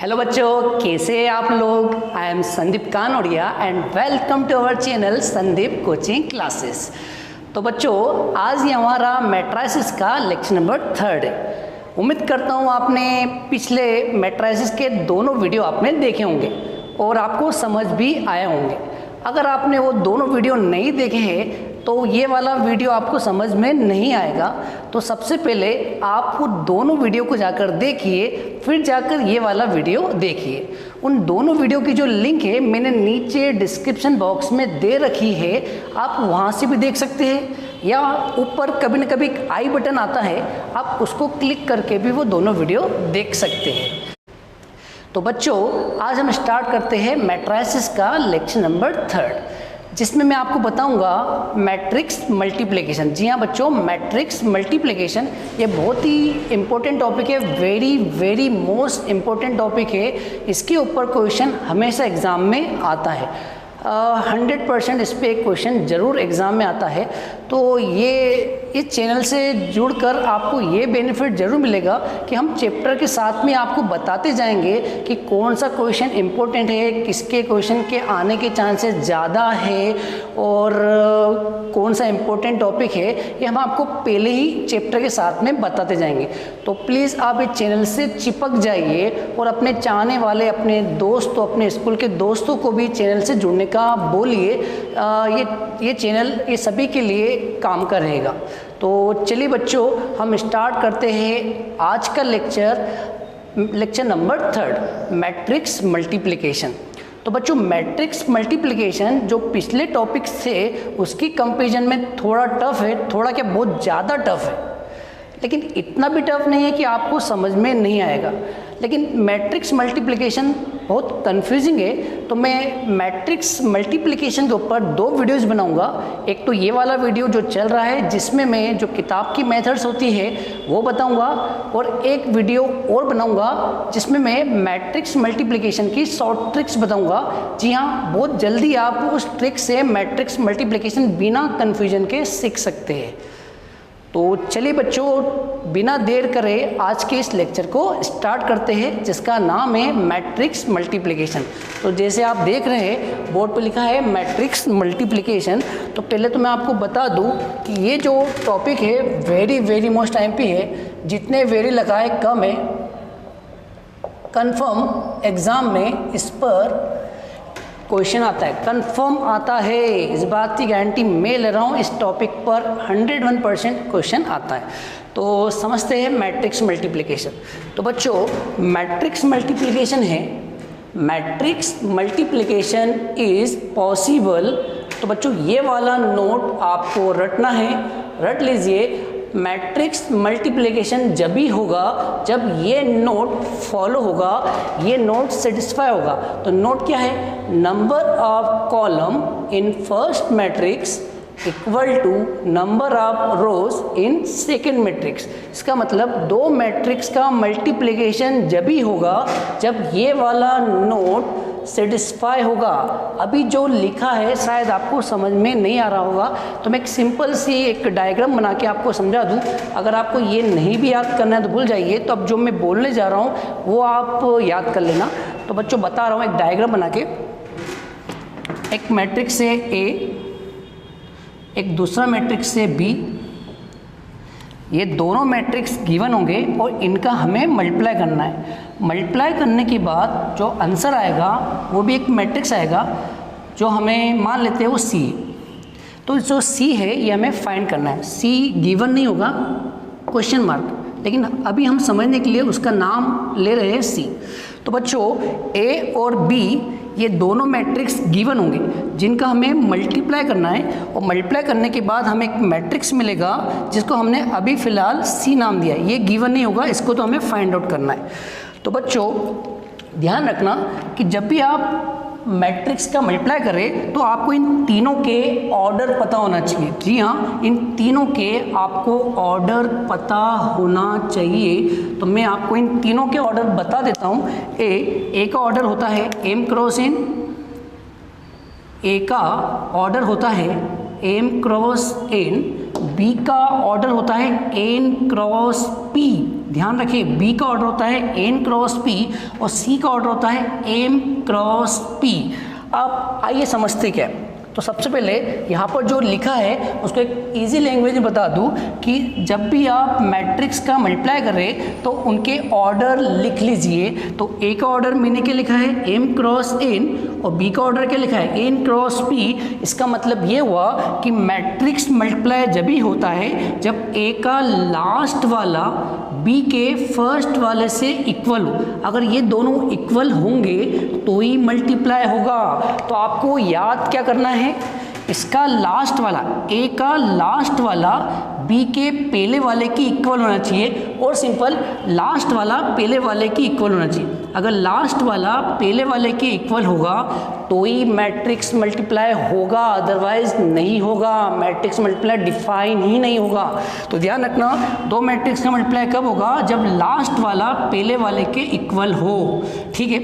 Hello बच्चों, कैसे हैं आप लोग। I am Sandeep Kanodia and welcome to our channel Sandeep coaching classes. तो बच्चों, आज ये हमारा मैट्राइसिस का लेक्चर नंबर 3 है। उम्मीद करता हूँ आपने पिछले मैट्राइसिस के दोनों वीडियो आपने देखे होंगे और आपको समझ भी आए होंगे। अगर आपने वो दोनों वीडियो नहीं देखे हैं तो ये वाला वीडियो आपको समझ में नहीं आएगा। तो सबसे पहले आप वो दोनों वीडियो को जाकर देखिए, फिर जाकर ये वाला वीडियो देखिए। उन दोनों वीडियो की जो लिंक है मैंने नीचे डिस्क्रिप्शन बॉक्स में दे रखी है, आप वहाँ से भी देख सकते हैं, या ऊपर कभी न कभी आई बटन आता है, आप उसको क्लिक करके भी वो दोनों वीडियो देख सकते हैं। तो बच्चों, आज हम स्टार्ट करते हैं मैट्राइसिस का लेक्चर नंबर 3, जिसमें मैं आपको बताऊंगा मैट्रिक्स मल्टीप्लिकेशन। जी हाँ बच्चों, मैट्रिक्स मल्टीप्लिकेशन ये बहुत ही इम्पोर्टेंट टॉपिक है, वेरी मोस्ट इम्पोर्टेंट टॉपिक है। इसके ऊपर क्वेश्चन हमेशा एग्ज़ाम में आता है। 100% इस पर एक क्वेश्चन ज़रूर एग्ज़ाम में आता है। तो ये इस चैनल से जुड़कर आपको ये बेनिफिट ज़रूर मिलेगा कि हम चैप्टर के साथ में आपको बताते जाएंगे कि कौन सा क्वेश्चन इम्पोर्टेंट है, किसके क्वेश्चन के आने के चांसेस ज़्यादा है और कौन सा इम्पोर्टेंट टॉपिक है, ये हम आपको पहले ही चैप्टर के साथ में बताते जाएंगे। तो प्लीज़ आप इस चैनल से चिपक जाइए और अपने चाहने वाले अपने दोस्तों, अपने स्कूल के दोस्तों को भी चैनल से जुड़ने का बोलिए। ये चैनल ये सभी के लिए काम का रहेगा। तो चलिए बच्चों, हम स्टार्ट करते हैं आज का लेक्चर नंबर 3, मैट्रिक्स मल्टीप्लिकेशन। तो बच्चों, मैट्रिक्स मल्टीप्लिकेशन जो पिछले टॉपिक्स थे उसकी कंपैरिजन में थोड़ा टफ है, थोड़ा क्या बहुत ज़्यादा टफ है, लेकिन इतना भी टफ नहीं है कि आपको समझ में नहीं आएगा। लेकिन मैट्रिक्स मल्टीप्लिकेशन बहुत कंफ्यूजिंग है, तो मैं मैट्रिक्स मल्टीप्लिकेशन के ऊपर 2 वीडियोज़ बनाऊंगा। एक तो ये वाला वीडियो जो चल रहा है जिसमें मैं जो किताब की मेथड्स होती है वो बताऊंगा, और एक वीडियो और बनाऊंगा जिसमें मैं मैट्रिक्स मल्टीप्लिकेशन की शॉर्ट ट्रिक्स बताऊंगा। जी हाँ, बहुत जल्दी आप उस ट्रिक से मैट्रिक्स मल्टीप्लिकेशन बिना कन्फ्यूजन के सीख सकते हैं। तो चलिए बच्चों, बिना देर करे आज के इस लेक्चर को स्टार्ट करते हैं, जिसका नाम है मैट्रिक्स मल्टीप्लिकेशन। तो जैसे आप देख रहे हैं बोर्ड पर लिखा है मैट्रिक्स मल्टीप्लिकेशन। तो पहले तो मैं आपको बता दूं कि ये जो टॉपिक है वेरी मोस्ट टाइम है, जितने वेरी लगाए कम है। कंफर्म एग्ज़ाम में इस पर क्वेश्चन आता है, कंफर्म आता है, इस बात की गारंटी मैं ले रहा हूँ। इस टॉपिक पर 101% क्वेश्चन आता है। तो समझते हैं मैट्रिक्स मल्टीप्लिकेशन। तो बच्चों, मैट्रिक्स मल्टीप्लिकेशन है, मैट्रिक्स मल्टीप्लिकेशन इज पॉसिबल। तो बच्चों, ये वाला नोट आपको रटना है, रट लीजिए। मैट्रिक्स मल्टीप्लिकेशन जब भी होगा जब ये नोट फॉलो होगा, ये नोट सेटिस्फाई होगा। तो नोट क्या है, number of column in first matrix equal to number of rows in second matrix. इसका मतलब 2 मैट्रिक्स का मल्टीप्लिकेशन जब भी होगा जब ये वाला नोट सेटिस्फाई होगा। अभी जो लिखा है शायद आपको समझ में नहीं आ रहा होगा, तो मैं एक सिंपल सी एक डायग्राम बना के आपको समझा दूं। अगर आपको ये नहीं भी याद करना है तो भूल जाइए, तो अब जो मैं बोलने जा रहा हूँ वो आप याद कर लेना। तो बच्चों, बता रहा हूँ एक डायग्राम बना के। एक मैट्रिक्स है ए, एक दूसरा मैट्रिक्स है बी। ये दोनों मैट्रिक्स गिवन होंगे और इनका हमें मल्टीप्लाई करना है। मल्टीप्लाई करने के बाद जो आंसर आएगा वो भी एक मैट्रिक्स आएगा, जो हमें मान लेते हैं वो सी। तो जो सी है ये हमें फाइंड करना है। सी गिवन नहीं होगा, क्वेश्चन मार्क, लेकिन अभी हम समझने के लिए उसका नाम ले रहे हैं सी। तो बच्चों, ए और बी ये दोनों मैट्रिक्स गिवन होंगे जिनका हमें मल्टीप्लाई करना है, और मल्टीप्लाई करने के बाद हमें एक मैट्रिक्स मिलेगा जिसको हमने अभी फ़िलहाल सी नाम दिया है। ये गिवन नहीं होगा, इसको तो हमें फाइंड आउट करना है। तो बच्चों, ध्यान रखना कि जब भी आप मैट्रिक्स का मल्टीप्लाई करें तो आपको इन तीनों के ऑर्डर पता होना चाहिए। जी हाँ, इन तीनों के आपको ऑर्डर पता होना चाहिए। तो मैं आपको इन तीनों के ऑर्डर बता देता हूँ। ए का ऑर्डर होता है एम क्रॉस एन, ए का ऑर्डर होता है एम क्रॉस एन, बी का ऑर्डर होता है एन क्रॉस पी, ध्यान रखिए बी का ऑर्डर होता है एन क्रॉस पी और सी का ऑर्डर होता है एम क्रॉस पी। अब आइए समझते क्या है। तो सबसे पहले यहाँ पर जो लिखा है उसको एक इजी लैंग्वेज में बता दूँ कि जब भी आप मैट्रिक्स का मल्टीप्लाई करें तो उनके ऑर्डर लिख लीजिए। तो ए का ऑर्डर मैंने क्या लिखा है एम क्रॉस एन और बी का ऑर्डर क्या लिखा है एन क्रॉस पी। इसका मतलब ये हुआ कि मैट्रिक्स मल्टीप्लाई जब भी होता है जब ए का लास्ट वाला बी के फर्स्ट वाले से इक्वल हो। अगर ये दोनों इक्वल होंगे तो ही मल्टीप्लाई होगा। तो आपको याद क्या करना है, इसका लास्ट वाला ए का लास्ट वाला बी के पहले वाले की इक्वल होना चाहिए और सिंपल लास्ट वाला पहले वाले की इक्वल होना चाहिए। अगर लास्ट वाला पहले वाले के इक्वल होगा तो ही मैट्रिक्स मल्टीप्लाई होगा, अदरवाइज नहीं होगा। मैट्रिक्स मल्टीप्लाई डिफाइन ही नहीं होगा। तो ध्यान रखना, दो मैट्रिक्स का मल्टीप्लाई कब होगा, जब लास्ट वाला पहले वाले के इक्वल हो। ठीक है,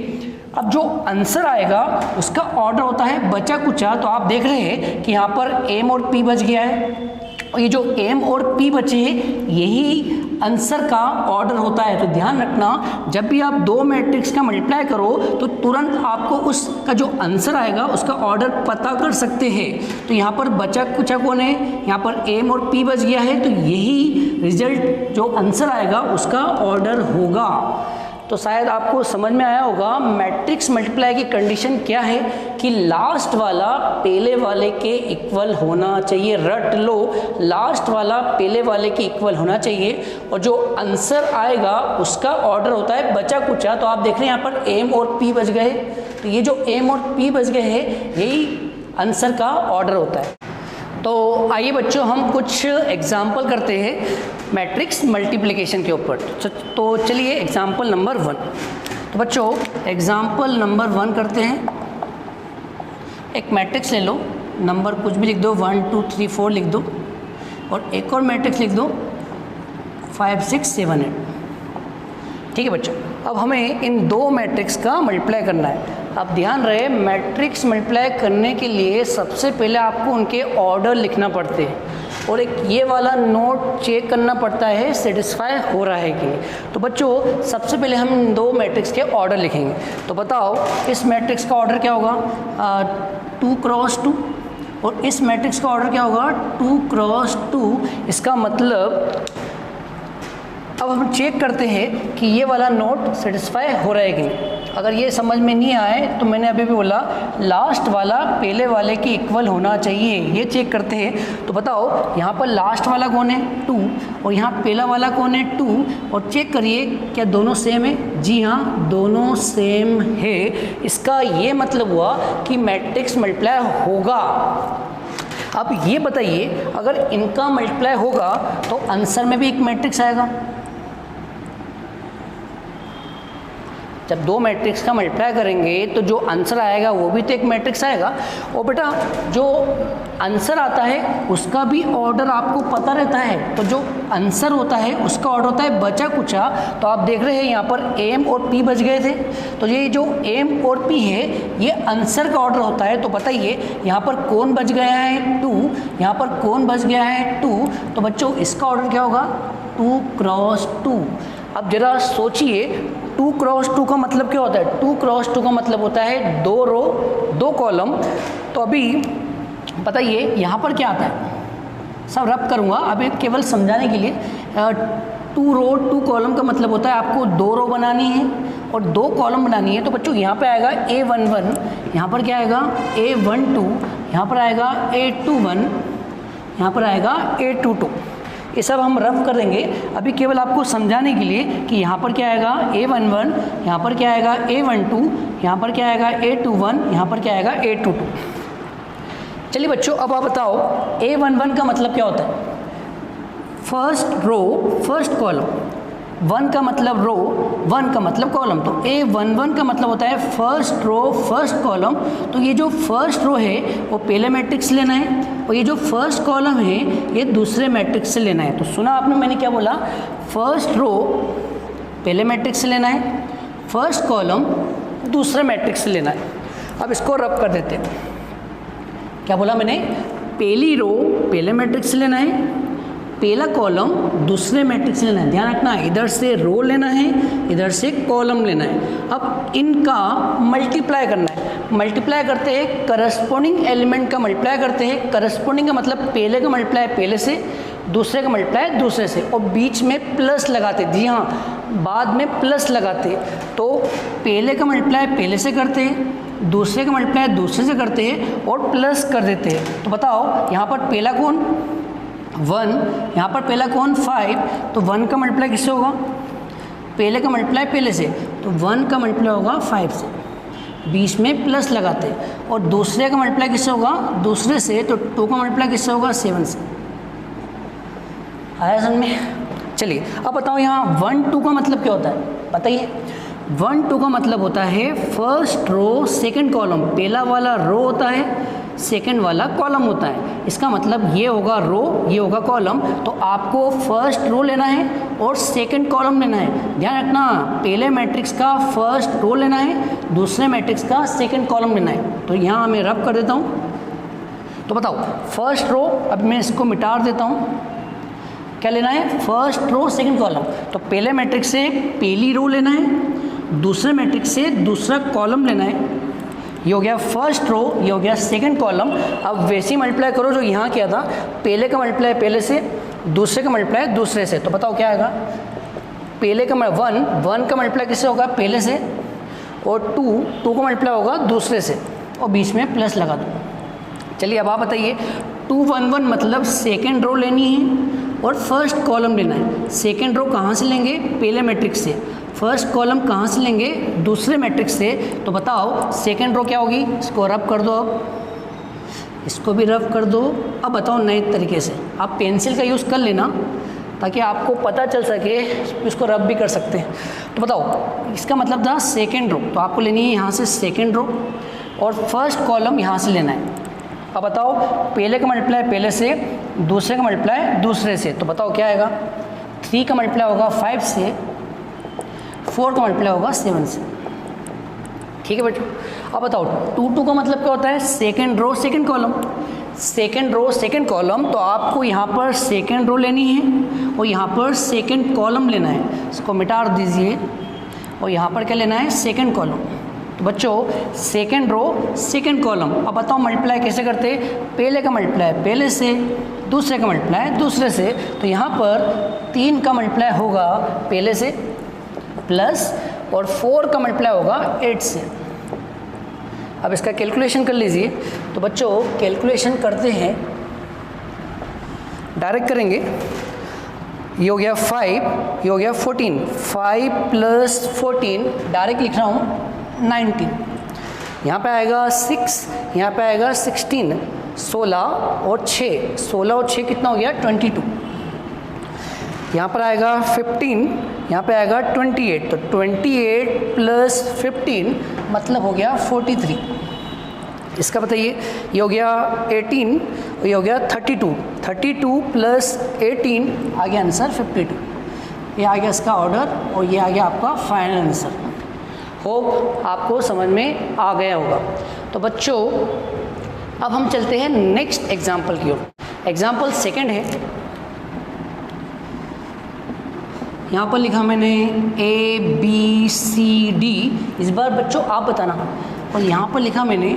अब जो आंसर आएगा उसका ऑर्डर होता है बचा कुचा। तो आप देख रहे हैं कि यहाँ पर एम और पी बच गया है और ये जो एम और पी बचे हैं यही आंसर का ऑर्डर होता है। तो ध्यान रखना, जब भी आप दो मैट्रिक्स का मल्टीप्लाई करो तो तुरंत आपको उसका जो आंसर आएगा उसका ऑर्डर पता कर सकते हैं। तो यहाँ पर बचा कुचा कौन है, यहाँ पर एम और पी बच गया है तो यही रिजल्ट जो आंसर आएगा उसका ऑर्डर होगा। तो शायद आपको समझ में आया होगा मैट्रिक्स मल्टीप्लाई की कंडीशन क्या है कि लास्ट वाला पहले वाले के इक्वल होना चाहिए। रट लो, लास्ट वाला पहले वाले के इक्वल होना चाहिए और जो आंसर आएगा उसका ऑर्डर होता है बचा कुचा। तो आप देख रहे हैं यहाँ पर एम और पी बच गए, तो ये जो एम और पी बच गए हैं यही आंसर का ऑर्डर होता है। तो आइए बच्चों हम कुछ एग्जाम्पल करते हैं मैट्रिक्स मल्टीप्लिकेशन के ऊपर। तो चलिए एग्जाम्पल नंबर 1। तो बच्चों एग्जाम्पल नंबर 1 करते हैं। एक मैट्रिक्स ले लो, नंबर कुछ भी लिख दो, 1 2 3 4 लिख दो और एक और मैट्रिक्स लिख दो 5 6 7 8। ठीक है बच्चों, अब हमें इन दो मैट्रिक्स का मल्टीप्लाई करना है। अब ध्यान रहे, मैट्रिक्स मल्टीप्लाई करने के लिए सबसे पहले आपको उनके ऑर्डर लिखना पड़ते हैं और एक ये वाला नोट चेक करना पड़ता है सेटिस्फाई हो रहा है कि नहीं। तो बच्चों सबसे पहले हम इन दो मैट्रिक्स के ऑर्डर लिखेंगे। तो बताओ इस मैट्रिक्स का ऑर्डर क्या होगा, 2 क्रॉस 2 और इस मैट्रिक्स का ऑर्डर क्या होगा 2 क्रॉस 2। इसका मतलब अब हम चेक करते हैं कि ये वाला नोट सेटिस्फाई हो रहा है कि नहीं। अगर ये समझ में नहीं आए तो मैंने अभी भी बोला लास्ट वाला पहले वाले के इक्वल होना चाहिए, ये चेक करते हैं। तो बताओ यहाँ पर लास्ट वाला कौन है 2 और यहाँ पहला वाला कौन है 2 और चेक करिए क्या दोनों सेम है। जी हाँ, दोनों सेम है। इसका ये मतलब हुआ कि मैट्रिक्स मल्टीप्लाई होगा। अब ये बताइए अगर इनका मल्टीप्लाई होगा तो आंसर में भी एक मैट्रिक्स आएगा। जब दो मैट्रिक्स का मल्टीप्लाई करेंगे तो जो आंसर आएगा वो भी तो एक मैट्रिक्स आएगा। और बेटा जो आंसर आता है उसका भी ऑर्डर आपको पता रहता है। तो जो आंसर होता है उसका ऑर्डर होता है बचा कुचा। तो आप देख रहे हैं यहाँ पर एम और पी बच गए थे, तो ये जो एम और पी है ये आंसर का ऑर्डर होता है। तो बताइए यहाँ पर कौन बच गया है 2, यहाँ पर कौन बच गया है 2। तो बच्चों इसका ऑर्डर क्या होगा 2 क्रॉस 2। अब जरा सोचिए 2 क्रॉस 2 का मतलब क्या होता है, 2 क्रॉस 2 का मतलब होता है 2 रो 2 कॉलम। तो अभी बताइए यहाँ पर क्या आता है, सब रब करूँगा अभी केवल समझाने के लिए। 2 रो 2 कॉलम का मतलब होता है आपको 2 रो बनानी है और 2 कॉलम बनानी है। तो बच्चों यहाँ पे आएगा A11, यहाँ पर क्या आएगा A12, यहाँ पर आएगा A21, यहाँ पर आएगा A22। ये सब हम रफ कर देंगे अभी केवल आपको समझाने के लिए कि यहाँ पर क्या आएगा A11, यहाँ पर क्या आएगा A12, यहाँ पर क्या आएगा A21, यहाँ पर क्या आएगा A22। चलिए बच्चों अब आप बताओ A11 का मतलब क्या होता है, फर्स्ट रो फर्स्ट कॉलम, 1 का मतलब रो 1 का मतलब कॉलम। तो A11 का मतलब होता है फर्स्ट रो फर्स्ट कॉलम। तो ये जो फर्स्ट रो है वो पहले मैट्रिक्स से लेना है और ये जो फर्स्ट कॉलम है ये दूसरे मैट्रिक्स से लेना है। तो सुना आपने मैंने क्या बोला, फर्स्ट रो पहले मैट्रिक्स से लेना है, फर्स्ट कॉलम दूसरे मैट्रिक्स से लेना है। अब इसको रब कर देते हैं। क्या बोला मैंने, पहली रो पहले मैट्रिक्स से लेना है, पहला कॉलम दूसरे मैट्रिक्स लेना है, ध्यान रखना, इधर से रो लेना है, इधर से कॉलम लेना है। अब इनका मल्टीप्लाई करना है। मल्टीप्लाई करते हैं, करस्पॉन्डिंग एलिमेंट का मल्टीप्लाई करते हैं। करस्पॉन्डिंग का मतलब पहले का मल्टीप्लाई पहले से, दूसरे का मल्टीप्लाई दूसरे से, और बीच में प्लस लगाते। जी हाँ, बाद में प्लस लगाते। तो पहले का मल्टीप्लाई पहले से करते हैं, दूसरे का मल्टीप्लाई दूसरे से करते हैं और प्लस कर देते हैं। तो बताओ यहाँ पर पहला कौन 1, यहाँ पर पहला कौन 5, तो 1 का मल्टीप्लाई किससे होगा? पहले का मल्टीप्लाई पहले से, तो 1 का मल्टीप्लाई होगा 5 से, बीच में प्लस लगाते। और दूसरे का मल्टीप्लाई किससे होगा? दूसरे से, तो 2 का मल्टीप्लाई किससे होगा? 7 से। आया समझ में? चलिए अब बताओ यहाँ 1 2 का मतलब क्या होता है, बताइए। 1 2 का मतलब होता है फर्स्ट रो सेकंड कॉलम। पहला वाला रो होता है, सेकंड वाला कॉलम होता है। इसका मतलब ये होगा रो, ये होगा कॉलम। तो आपको फर्स्ट रो लेना है और सेकंड कॉलम लेना है। ध्यान रखना, पहले मैट्रिक्स का फर्स्ट रो लेना है, दूसरे मैट्रिक्स का सेकंड कॉलम लेना है। तो यहाँ मैं रब कर देता हूँ। तो बताओ फर्स्ट रो, अब मैं इसको मिटा देता हूँ। क्या लेना है? First row second column. तो पहले मैट्रिक्स से पहली रो लेना है, दूसरे मैट्रिक्स से दूसरा कॉलम लेना है। ये हो गया फर्स्ट रो, ये हो गया सेकंड कॉलम। अब वैसे ही मल्टीप्लाई करो जो यहाँ किया था, पहले का मल्टीप्लाई पहले से, दूसरे का मल्टीप्लाई दूसरे से। तो बताओ क्या आएगा? पहले का 1 का मल्टीप्लाई किससे होगा? पहले से, और 2 का मल्टीप्लाई होगा दूसरे से, और बीच में प्लस लगा दो। चलिए अब आप बताइए, 2 1 1 मतलब सेकेंड रो लेनी है और फर्स्ट कॉलम लेना है। सेकेंड रो कहाँ से लेंगे? पहले मैट्रिक्स से। फर्स्ट कॉलम कहाँ से लेंगे? दूसरे मैट्रिक्स से। तो बताओ सेकेंड रो क्या होगी? इसको रब कर दो, अब इसको भी रब कर दो। अब बताओ नए तरीके से, आप पेंसिल का यूज़ कर लेना ताकि आपको पता चल सके, इसको रब भी कर सकते हैं। तो बताओ इसका मतलब था सेकेंड रो, तो आपको लेनी है यहाँ से सेकेंड रो और फर्स्ट कॉलम यहाँ से लेना है। अब बताओ पहले का मल्टीप्लाई पहले से, दूसरे का मल्टीप्लाई दूसरे से। तो बताओ क्या आएगा? 3 का मल्टीप्लाई होगा 5 से, 4 का मल्टीप्लाई होगा 7 से। ठीक है बच्चों। अब बताओ 2 2 का मतलब क्या होता है? Second row second column. Second row second column, तो आपको यहाँ पर सेकेंड रो लेनी है और यहाँ पर सेकेंड कॉलम लेना है। इसको मिटा दीजिए और यहाँ पर क्या लेना है? Second column. तो बच्चों सेकेंड रो सेकेंड कॉलम। अब बताओ मल्टीप्लाई कैसे करते? पहले का मल्टीप्लाई पहले से, दूसरे का मल्टीप्लाई दूसरे से। तो यहाँ पर 3 का मल्टीप्लाई होगा पहले से प्लस, और 4 का मल्टीप्लाई होगा 8 से। अब इसका कैलकुलेशन कर लीजिए। तो बच्चों कैलकुलेशन करते हैं, डायरेक्ट करेंगे। ये हो गया 5, ये हो गया 14, 5 + 14 डायरेक्ट लिख रहा हूँ 19। यहाँ पे आएगा 6, यहाँ पे आएगा 16, 16 और 6, 16 और 6 कितना हो गया? 22। यहाँ पर आएगा 15, यहाँ पे आएगा 28, तो 28 + 15 मतलब हो गया 43। इसका बताइए, ये हो गया 18, ये हो गया 32, 32 + 18 आ गया आंसर 52। ये आ गया इसका ऑर्डर और ये आ गया आपका फाइनल आंसर। होप आपको समझ में आ गया होगा। तो बच्चों अब हम चलते हैं नेक्स्ट एग्जाम्पल की ओर। एग्जाम्पल सेकंड है, यहाँ पर लिखा मैंने ABCD। इस बार बच्चों आप बताना। और यहाँ पर लिखा मैंने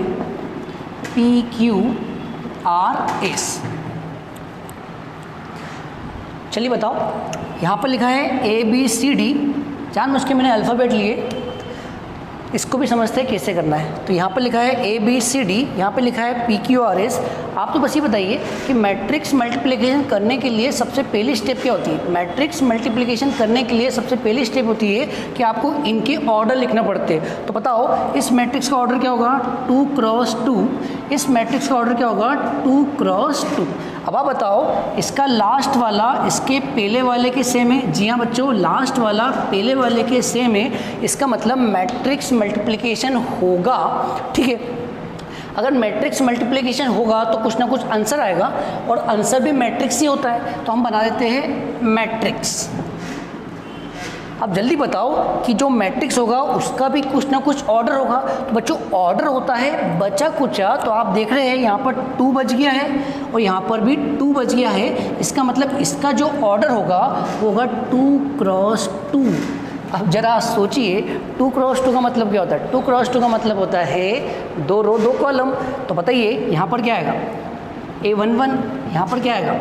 PQRS। चलिए बताओ, यहाँ पर लिखा है ABCD, जानबूझ के मैंने अल्फ़ाबेट लिए, इसको भी समझते हैं कैसे करना है। तो यहाँ पर लिखा है ABCD, यहाँ पर लिखा है PQRS। आप तो बस ये बताइए कि मैट्रिक्स मल्टीप्लिकेशन करने के लिए सबसे पहली स्टेप क्या होती है? मैट्रिक्स मल्टीप्लिकेशन करने के लिए सबसे पहली स्टेप होती है कि आपको इनके ऑर्डर लिखना पड़ते हैं। तो बताओ इस मैट्रिक्स का ऑर्डर क्या होगा? 2 × 2। इस मैट्रिक्स का ऑर्डर क्या होगा? 2 × 2। अब आप बताओ इसका लास्ट वाला इसके पहले वाले के सेम है? जी हाँ बच्चों, लास्ट वाला पहले वाले के सेम है। इसका मतलब मैट्रिक्स मल्टीप्लिकेशन होगा। ठीक है, अगर मैट्रिक्स मल्टीप्लिकेशन होगा तो कुछ ना कुछ आंसर आएगा, और आंसर भी मैट्रिक्स ही होता है। तो हम बना देते हैं मैट्रिक्स। अब जल्दी बताओ कि जो मैट्रिक्स होगा उसका भी कुछ ना कुछ ऑर्डर होगा। तो बच्चों ऑर्डर होता है बचा कुचा, तो आप देख रहे हैं यहाँ पर 2 बच गया है और यहाँ पर भी 2 बच गया है। इसका मतलब इसका जो ऑर्डर होगा वो होगा 2 क्रॉस 2। अब जरा सोचिए 2 क्रॉस 2 का मतलब क्या होता है? 2 क्रॉस 2 का मतलब होता है 2 रो 2 कॉलम। तो बताइए यहाँ पर क्या आएगा? A11, यहाँ पर क्या आएगा?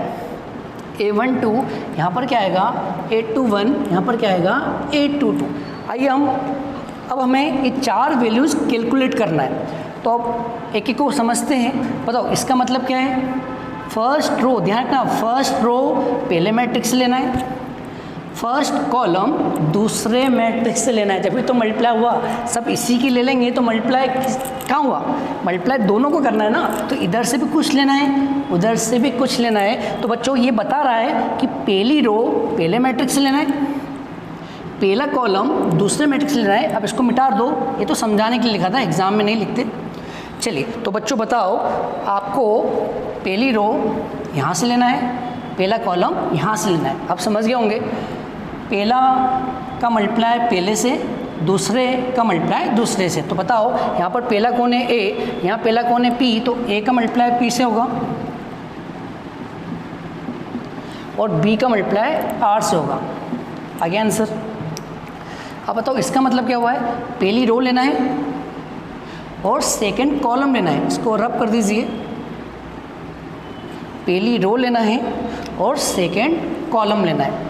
A12, यहाँ पर क्या आएगा? A21, यहाँ पर क्या आएगा? A22। आइए अब हमें ये 4 वैल्यूज़ कैलकुलेट करना है। तो अब एक एक को समझते हैं। बताओ इसका मतलब क्या है? फर्स्ट रो, ध्यान रखना, फर्स्ट रो पहले मैट्रिक्स से लेना है, फर्स्ट कॉलम दूसरे मैट्रिक्स से लेना है। जब भी तो मल्टीप्लाई हुआ सब इसी की ले लेंगे तो मल्टीप्लाई कहाँ हुआ? मल्टीप्लाई दोनों को करना है ना, तो इधर से भी कुछ लेना है, उधर से भी कुछ लेना है। तो बच्चों ये बता रहा है कि पहली रो पहले मैट्रिक्स से लेना है, पहला कॉलम दूसरे मैट्रिक्स से लेना है। अब इसको मिटा दो, ये तो समझाने के लिए लिखा था, एग्जाम में नहीं लिखते। चलिए तो बच्चों बताओ, आपको पहली रो यहाँ से लेना है, पहला कॉलम यहाँ से लेना है। आप समझ गए होंगे, पहला का मल्टीप्लाई पहले से, दूसरे का मल्टीप्लाई दूसरे से। तो बताओ यहाँ पर पहला कौन है? A, यहाँ पहला कौन है? P, तो A का मल्टीप्लाई P से होगा और B का मल्टीप्लाई R से होगा। आगे आंसर। अब बताओ इसका मतलब क्या हुआ है? पहली रो लेना है और सेकंड कॉलम लेना है। इसको रब कर दीजिए, पहली रो लेना है और सेकंड कॉलम लेना है।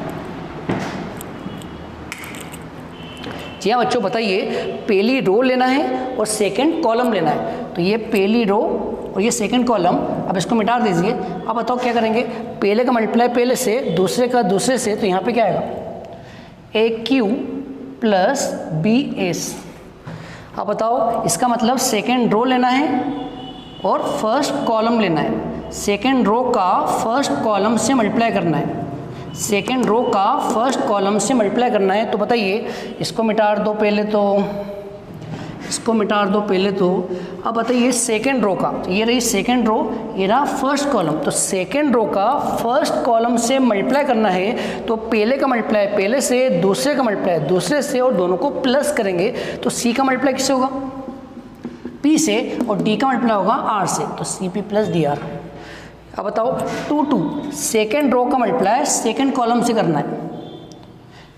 जी हाँ बच्चों बताइए, पहली रो लेना है और सेकंड कॉलम लेना है। तो ये पहली रो और ये सेकंड कॉलम। अब इसको मिटा दीजिए। अब बताओ क्या करेंगे? पहले का मल्टीप्लाई पहले से, दूसरे का दूसरे से, तो यहाँ पे क्या आएगा? AQ plus BS। अब बताओ इसका मतलब सेकंड रो लेना है और फर्स्ट कॉलम लेना है। सेकंड रो का फर्स्ट कॉलम से मल्टीप्लाई करना है, सेकेंड रो का फर्स्ट कॉलम से मल्टीप्लाई करना है। तो बताइए इसको मिटा दो पहले तो, इसको मिटा दो पहले तो। अब बताइए सेकेंड रो का, तो ये रही सेकेंड रो, ये रहा फर्स्ट कॉलम। तो सेकेंड रो का फर्स्ट कॉलम से मल्टीप्लाई करना है, तो पहले का मल्टीप्लाई पहले से, दूसरे का मल्टीप्लाई दूसरे से और दोनों को प्लस करेंगे। तो C का मल्टीप्लाई किससे होगा? P से, और D का मल्टीप्लाई होगा R से, तो CP प्लस DR। अब बताओ 2 सेकेंड रो का मल्टीप्लाई सेकेंड कॉलम से करना है,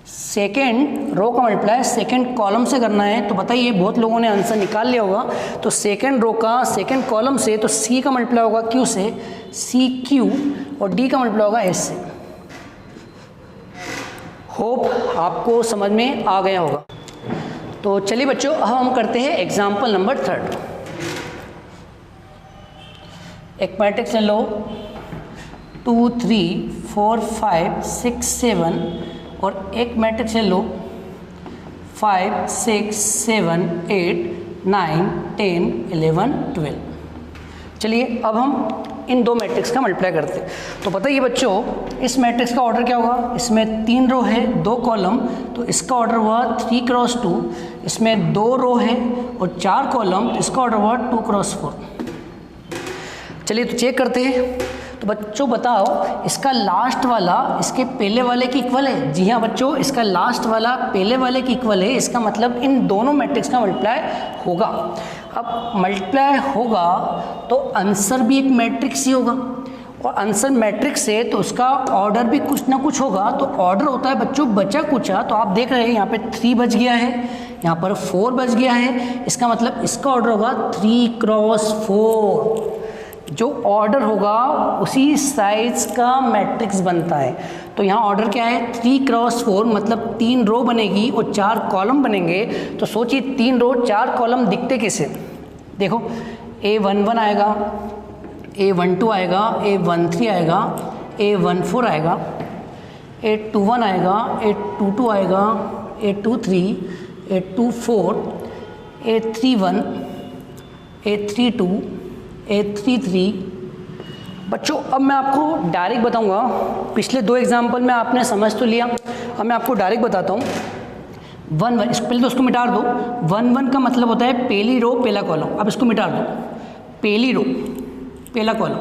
सेकेंड रो का मल्टीप्लाई सेकेंड कॉलम से करना है। तो बताइए बहुत लोगों ने आंसर निकाल लिया होगा। तो सेकेंड रो का सेकेंड कॉलम से, तो C का मल्टीप्लाई होगा Q से, CQ, और D का मल्टीप्लाई होगा S से। होप आपको समझ में आ गया होगा। तो चलिए बच्चों अब हम करते हैं एग्जाम्पल नंबर 3। एक मैट्रिक्स ले लो 2 3 4 5 6 7, और एक मैट्रिक्स ले लो 5 6 7 8 9 10 11 12। चलिए अब हम इन दो मैट्रिक्स का मल्टीप्लाई करते हैं। तो बताइए बच्चों इस मैट्रिक्स का ऑर्डर क्या होगा? इसमें 3 रो है 2 कॉलम, तो इसका ऑर्डर हुआ 3 क्रॉस 2। इसमें 2 रो है और 4 कॉलम, तो इसका ऑर्डर हुआ 2 क्रॉस 4। चलिए तो चेक करते हैं। तो बच्चों बताओ इसका लास्ट वाला इसके पहले वाले की इक्वल है? जी हाँ बच्चों, इसका लास्ट वाला पहले वाले की इक्वल है। इसका मतलब इन दोनों मैट्रिक्स का मल्टीप्लाई होगा। अब मल्टीप्लाई होगा तो आंसर भी एक मैट्रिक्स ही होगा, और आंसर मैट्रिक्स है तो उसका ऑर्डर भी कुछ ना कुछ होगा। तो ऑर्डर होता है बच्चों बचा कुचा। तो आप देख रहे हैं यहाँ पे 3 बच गया है, यहाँ पर 4 बच गया है। इसका मतलब इसका ऑर्डर होगा 3 क्रॉस 4। जो ऑर्डर होगा उसी साइज का मैट्रिक्स बनता है। तो यहाँ ऑर्डर क्या है? 3 क्रॉस 4, मतलब 3 रो बनेगी और 4 कॉलम बनेंगे। तो सोचिए 3 रो 4 कॉलम दिखते कैसे? देखो A11 आएगा, A12 आएगा, A13 आएगा, A14 आएगा, A21 आएगा, A22 आएगा, A23, A24, A31, A32, A33। बच्चों अब मैं आपको डायरेक्ट बताऊंगा। पिछले 2 एग्जाम्पल में आपने समझ तो लिया, अब मैं आपको डायरेक्ट बताता हूँ। 1 1, इसको पहले तो उसको मिटा दो। 1 1 का मतलब होता है पहली रो पहला कॉलम। अब इसको मिटा दो, पहली रो पहला कॉलम।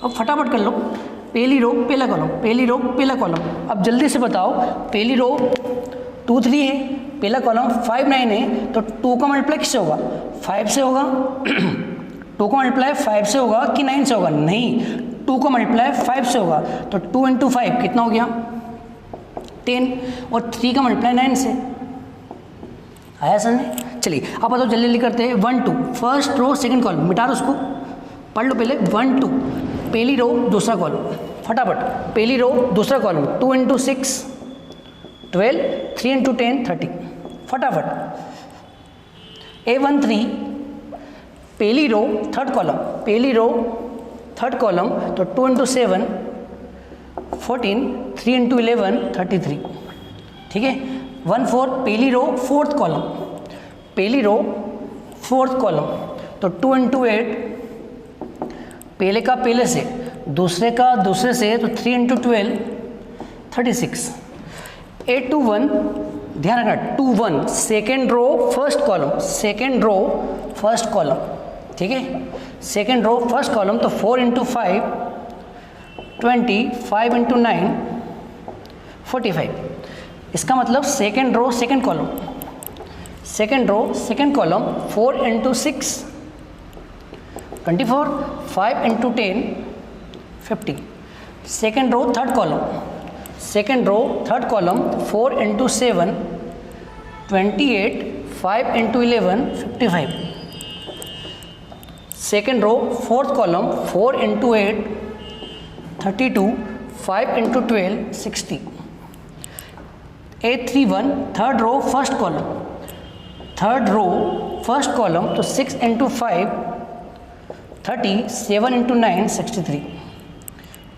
अब फटाफट कर लो, पहली रो पहला कॉलम, पहली रो पहला कॉलम। अब जल्दी से बताओ पहली रो 2 3 है, पहला कॉलम 5 9 है, तो 2 का मल्टीप्लाई किससे होगा? 5 से होगा। 2 का मल्टीप्लाई 5 से होगा कि 9 से होगा? नहीं, 2 का मल्टीप्लाई 5 से होगा, तो 2 इंटू 5 कितना हो गया? 10, और 3 का मल्टीप्लाई 9 से आया समझ? चलिए अब बताओ जल्दी जल्दी करते हैं। 1 2 फर्स्ट रो सेकंड कॉलम, मिटा दो उसको, पढ़ लो पहले। 1 2 पहली रो दूसरा कॉलम, फटाफट पहली रो दूसरा कॉलम। 2 इंटू 6 12, 3 इंटू 10 30, फटाफट। A13 पहली रो थर्ड कॉलम, पहली रो थर्ड कॉलम, तो 2 इंटू 7 14, 3 इंटू 11 33, ठीक है। 1 4 पहली रो फोर्थ कॉलम, पहली रो फोर्थ कॉलम, तो 2 इंटू 8 पहले का पहले से, दूसरे का दूसरे से, तो 3 इंटू 12 36। 8 2 1, ध्यान रखना 2 1 second row first column, second row first column, ठीक है, सेकेंड रो फर्स्ट कॉलम, तो 4 इंटू 5 20, 5 इंटू 9 45। इसका मतलब second row second column, second row second column, 4 into 6 24, 5 into 10 50। Second row third column, second row third column, 4 into 7 28, 5 into 11 55। Second row fourth column, 4 into 8 32, 5 into 12 60। 831 third row first column, third row first column, तो 6 into 5 30, 7 into 9 63।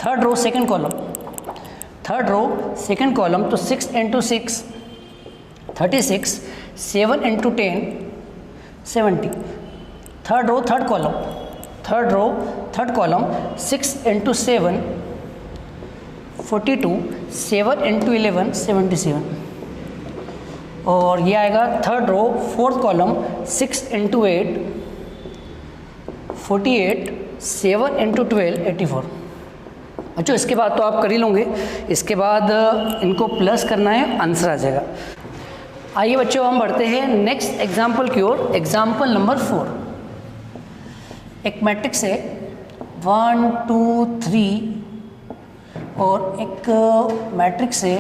Third row second column, third row second column, तो 6 into 6 36, 7 into 10 70। Third row third column, third row third column, 6 into 7 42, 7 into 11 77। और ये आएगा third row fourth column, 6 into 8 48, 7 into 12 84। अच्छा इसके बाद तो आप कर ही लोगे, इसके बाद इनको प्लस करना है, आंसर आ जाएगा। आइए बच्चों हम बढ़ते हैं नेक्स्ट एग्जाम्पल की ओर। एग्जाम्पल नंबर 4, एक मैट्रिक्स है 1 2 3 और एक मैट्रिक्स है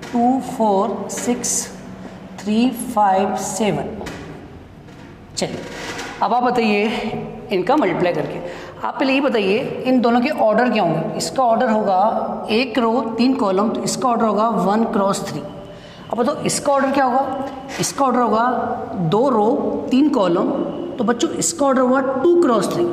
2 4 6 3 5 7। चलिए अब आप बताइए इनका मल्टीप्लाई करके। आप पहले ये बताइए इन दोनों के ऑर्डर क्या होंगे। इसका ऑर्डर होगा 1 रो 3 कॉलम, तो इसका ऑर्डर होगा 1 क्रॉस 3। अब बताओ इसका ऑर्डर क्या होगा। इसका ऑर्डर होगा 2 रो 3 कॉलम, तो बच्चों इसका ऑर्डर होगा 2 क्रॉस 3।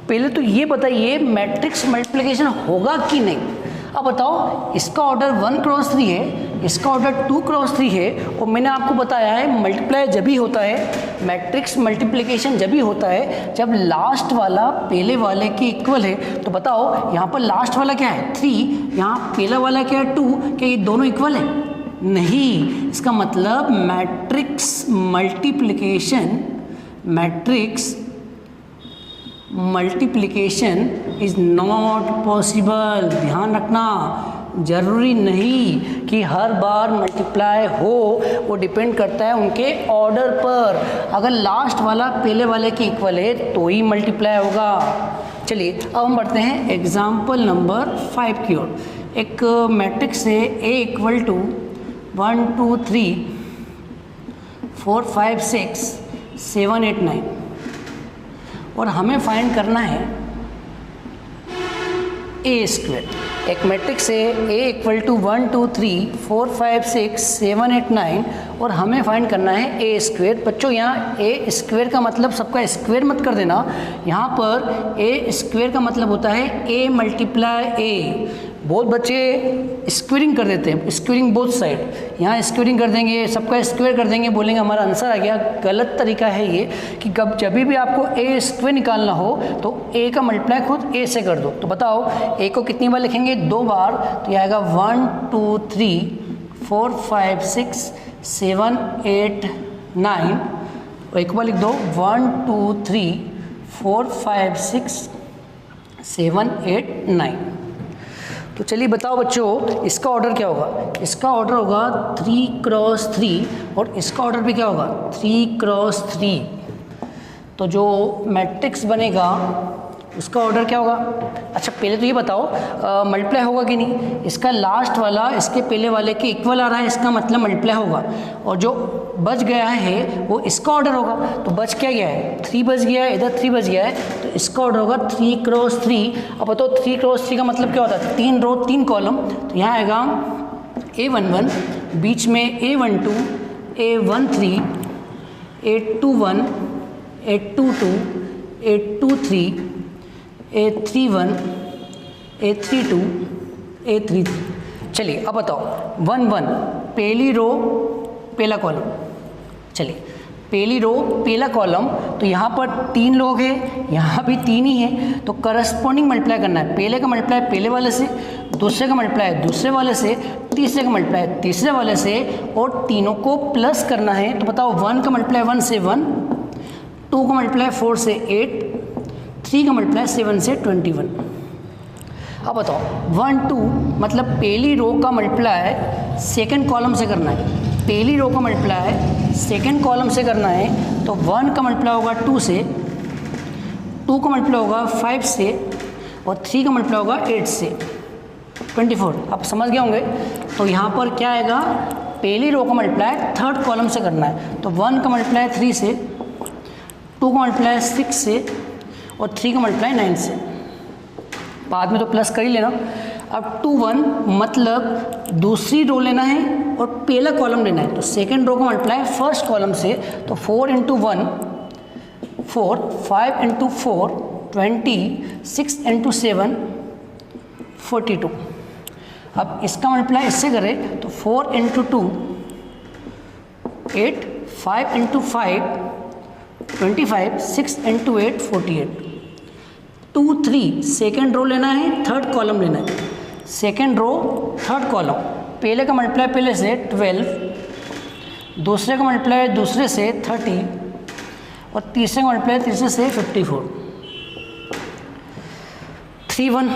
पहले तो ये बताइए मैट्रिक्स मल्टीप्लिकेशन होगा कि नहीं। अब बताओ इसका ऑर्डर 1 क्रॉस 3 है, इसका ऑर्डर 2 क्रॉस 3 है, और मैंने आपको बताया है मल्टीप्लाई जब भी होता है, मैट्रिक्स मल्टीप्लिकेशन जब भी होता है जब लास्ट वाला पहले वाले के इक्वल है। तो बताओ यहाँ पर लास्ट वाला क्या है 3, यहाँ पहला वाला क्या है 2, क्या ये दोनों इक्वल है? नहीं। इसका मतलब matrix multiplication, matrix multiplication is not possible. ध्यान रखना, जरूरी नहीं कि हर बार मल्टीप्लाई हो, वो डिपेंड करता है उनके ऑर्डर पर। अगर लास्ट वाला पहले वाले के इक्वल है तो ही मल्टीप्लाई होगा। चलिए अब हम बढ़ते हैं एग्जाम्पल नंबर 5 की ओर। एक मैट्रिक्स है A इक्वल टू 1 2 3 4 5 6 7 8 9 और हमें फाइंड करना है ए स्क्वेयर। एक मैट्रिक्स है A इक्वल टू 1 2 3 4 5 6 7 8 9 और हमें फाइंड करना है ए स्क्वेयर। बच्चों यहाँ ए स्क्वेयर का मतलब सबका स्क्वेयर मत कर देना। यहाँ पर ए स्क्वेयर का मतलब होता है ए मल्टीप्लाई ए। बहुत बच्चे स्क्वेयरिंग कर देते हैं, स्क्वेयरिंग बोथ साइड। यहाँ स्क्वेयरिंग कर देंगे, सबका स्क्वेयर कर देंगे, बोलेंगे हमारा आंसर आ गया। गलत तरीका है ये कि जब भी आपको ए स्क्वेयर निकालना हो तो ए का मल्टीप्लाई खुद ए से कर दो। तो बताओ ए को कितनी बार लिखेंगे? 2 बार। तो ये आएगा 1 2 3 4 5 6 7 8 9 और एक बार लिख दो 1 2 3 4 5 6 7 8 9। तो चलिए बताओ बच्चों, इसका ऑर्डर क्या होगा? इसका ऑर्डर होगा 3x3 और इसका ऑर्डर भी क्या होगा? 3x3। तो जो मैट्रिक्स बनेगा उसका ऑर्डर क्या होगा? अच्छा पहले तो ये बताओ मल्टीप्लाई होगा कि नहीं? इसका लास्ट वाला इसके पहले वाले के इक्वल आ रहा है, इसका मतलब मल्टीप्लाई होगा। और जो बच गया है वो इसका ऑर्डर होगा। तो बच क्या गया है? 3 बच गया है, इधर 3 बच गया है, तो इसका ऑर्डर होगा 3x3। अब बताओ 3x3 का मतलब क्या होता है? 3 रो 3 कॉलम। तो यहाँ आएगा A11, बीच में A12, A13, A21, A22, A23, A31, A32, A33। चलिए अब बताओ 1 1 पहली रो पहला कॉलम। चलिए पहली रो पहला कॉलम, तो यहाँ पर 3 लोग हैं, यहाँ भी 3 ही है, तो करस्पॉन्डिंग मल्टीप्लाई करना है। पहले का मल्टीप्लाई पहले वाले से, दूसरे का मल्टीप्लाई दूसरे वाले से, तीसरे का मल्टीप्लाई तीसरे वाले से, और तीनों को प्लस करना है। तो बताओ 1 का मल्टीप्लाई 1 से 1, 2 का मल्टीप्लाई 4 से 8, 3 का मल्टीप्लाई 7 से 21। अब बताओ 1 2 मतलब पहली रो का मल्टीप्लाई सेकंड कॉलम से करना है। पहली रो का मल्टीप्लाई सेकंड कॉलम से करना है, तो 1 का मल्टीप्लाई होगा 2 से, 2 का मल्टीप्लाई होगा 5 से, और 3 का मल्टीप्लाई होगा 8 से 24। आप समझ गए होंगे। तो यहाँ पर क्या आएगा? पहली रो का मल्टीप्लाई थर्ड कॉलम से करना है। तो 1 का मल्टीप्लाई 3 से, 2 का मल्टीप्लाई 6 से, और 3 का मल्टीप्लाई 9 से। बाद में तो प्लस कर ही लेना। अब 2 1 मतलब दूसरी रो लेना है और पहला कॉलम लेना है। तो सेकंड रो का मल्टीप्लाई फर्स्ट कॉलम से, तो 4 × 1 4, 5 × 4 20, 6 × 7 42। अब इसका मल्टीप्लाई इससे करें तो 4 × 2 8, 5 × 5 25, 6 × 8 48। 2 3 सेकेंड रो लेना है, थर्ड कॉलम लेना है। सेकेंड रो थर्ड कॉलम, पहले का मल्टीप्लाई पहले से 12, दूसरे का मल्टीप्लाई दूसरे से 30, और तीसरे का मल्टीप्लाई तीसरे से 54। 3 1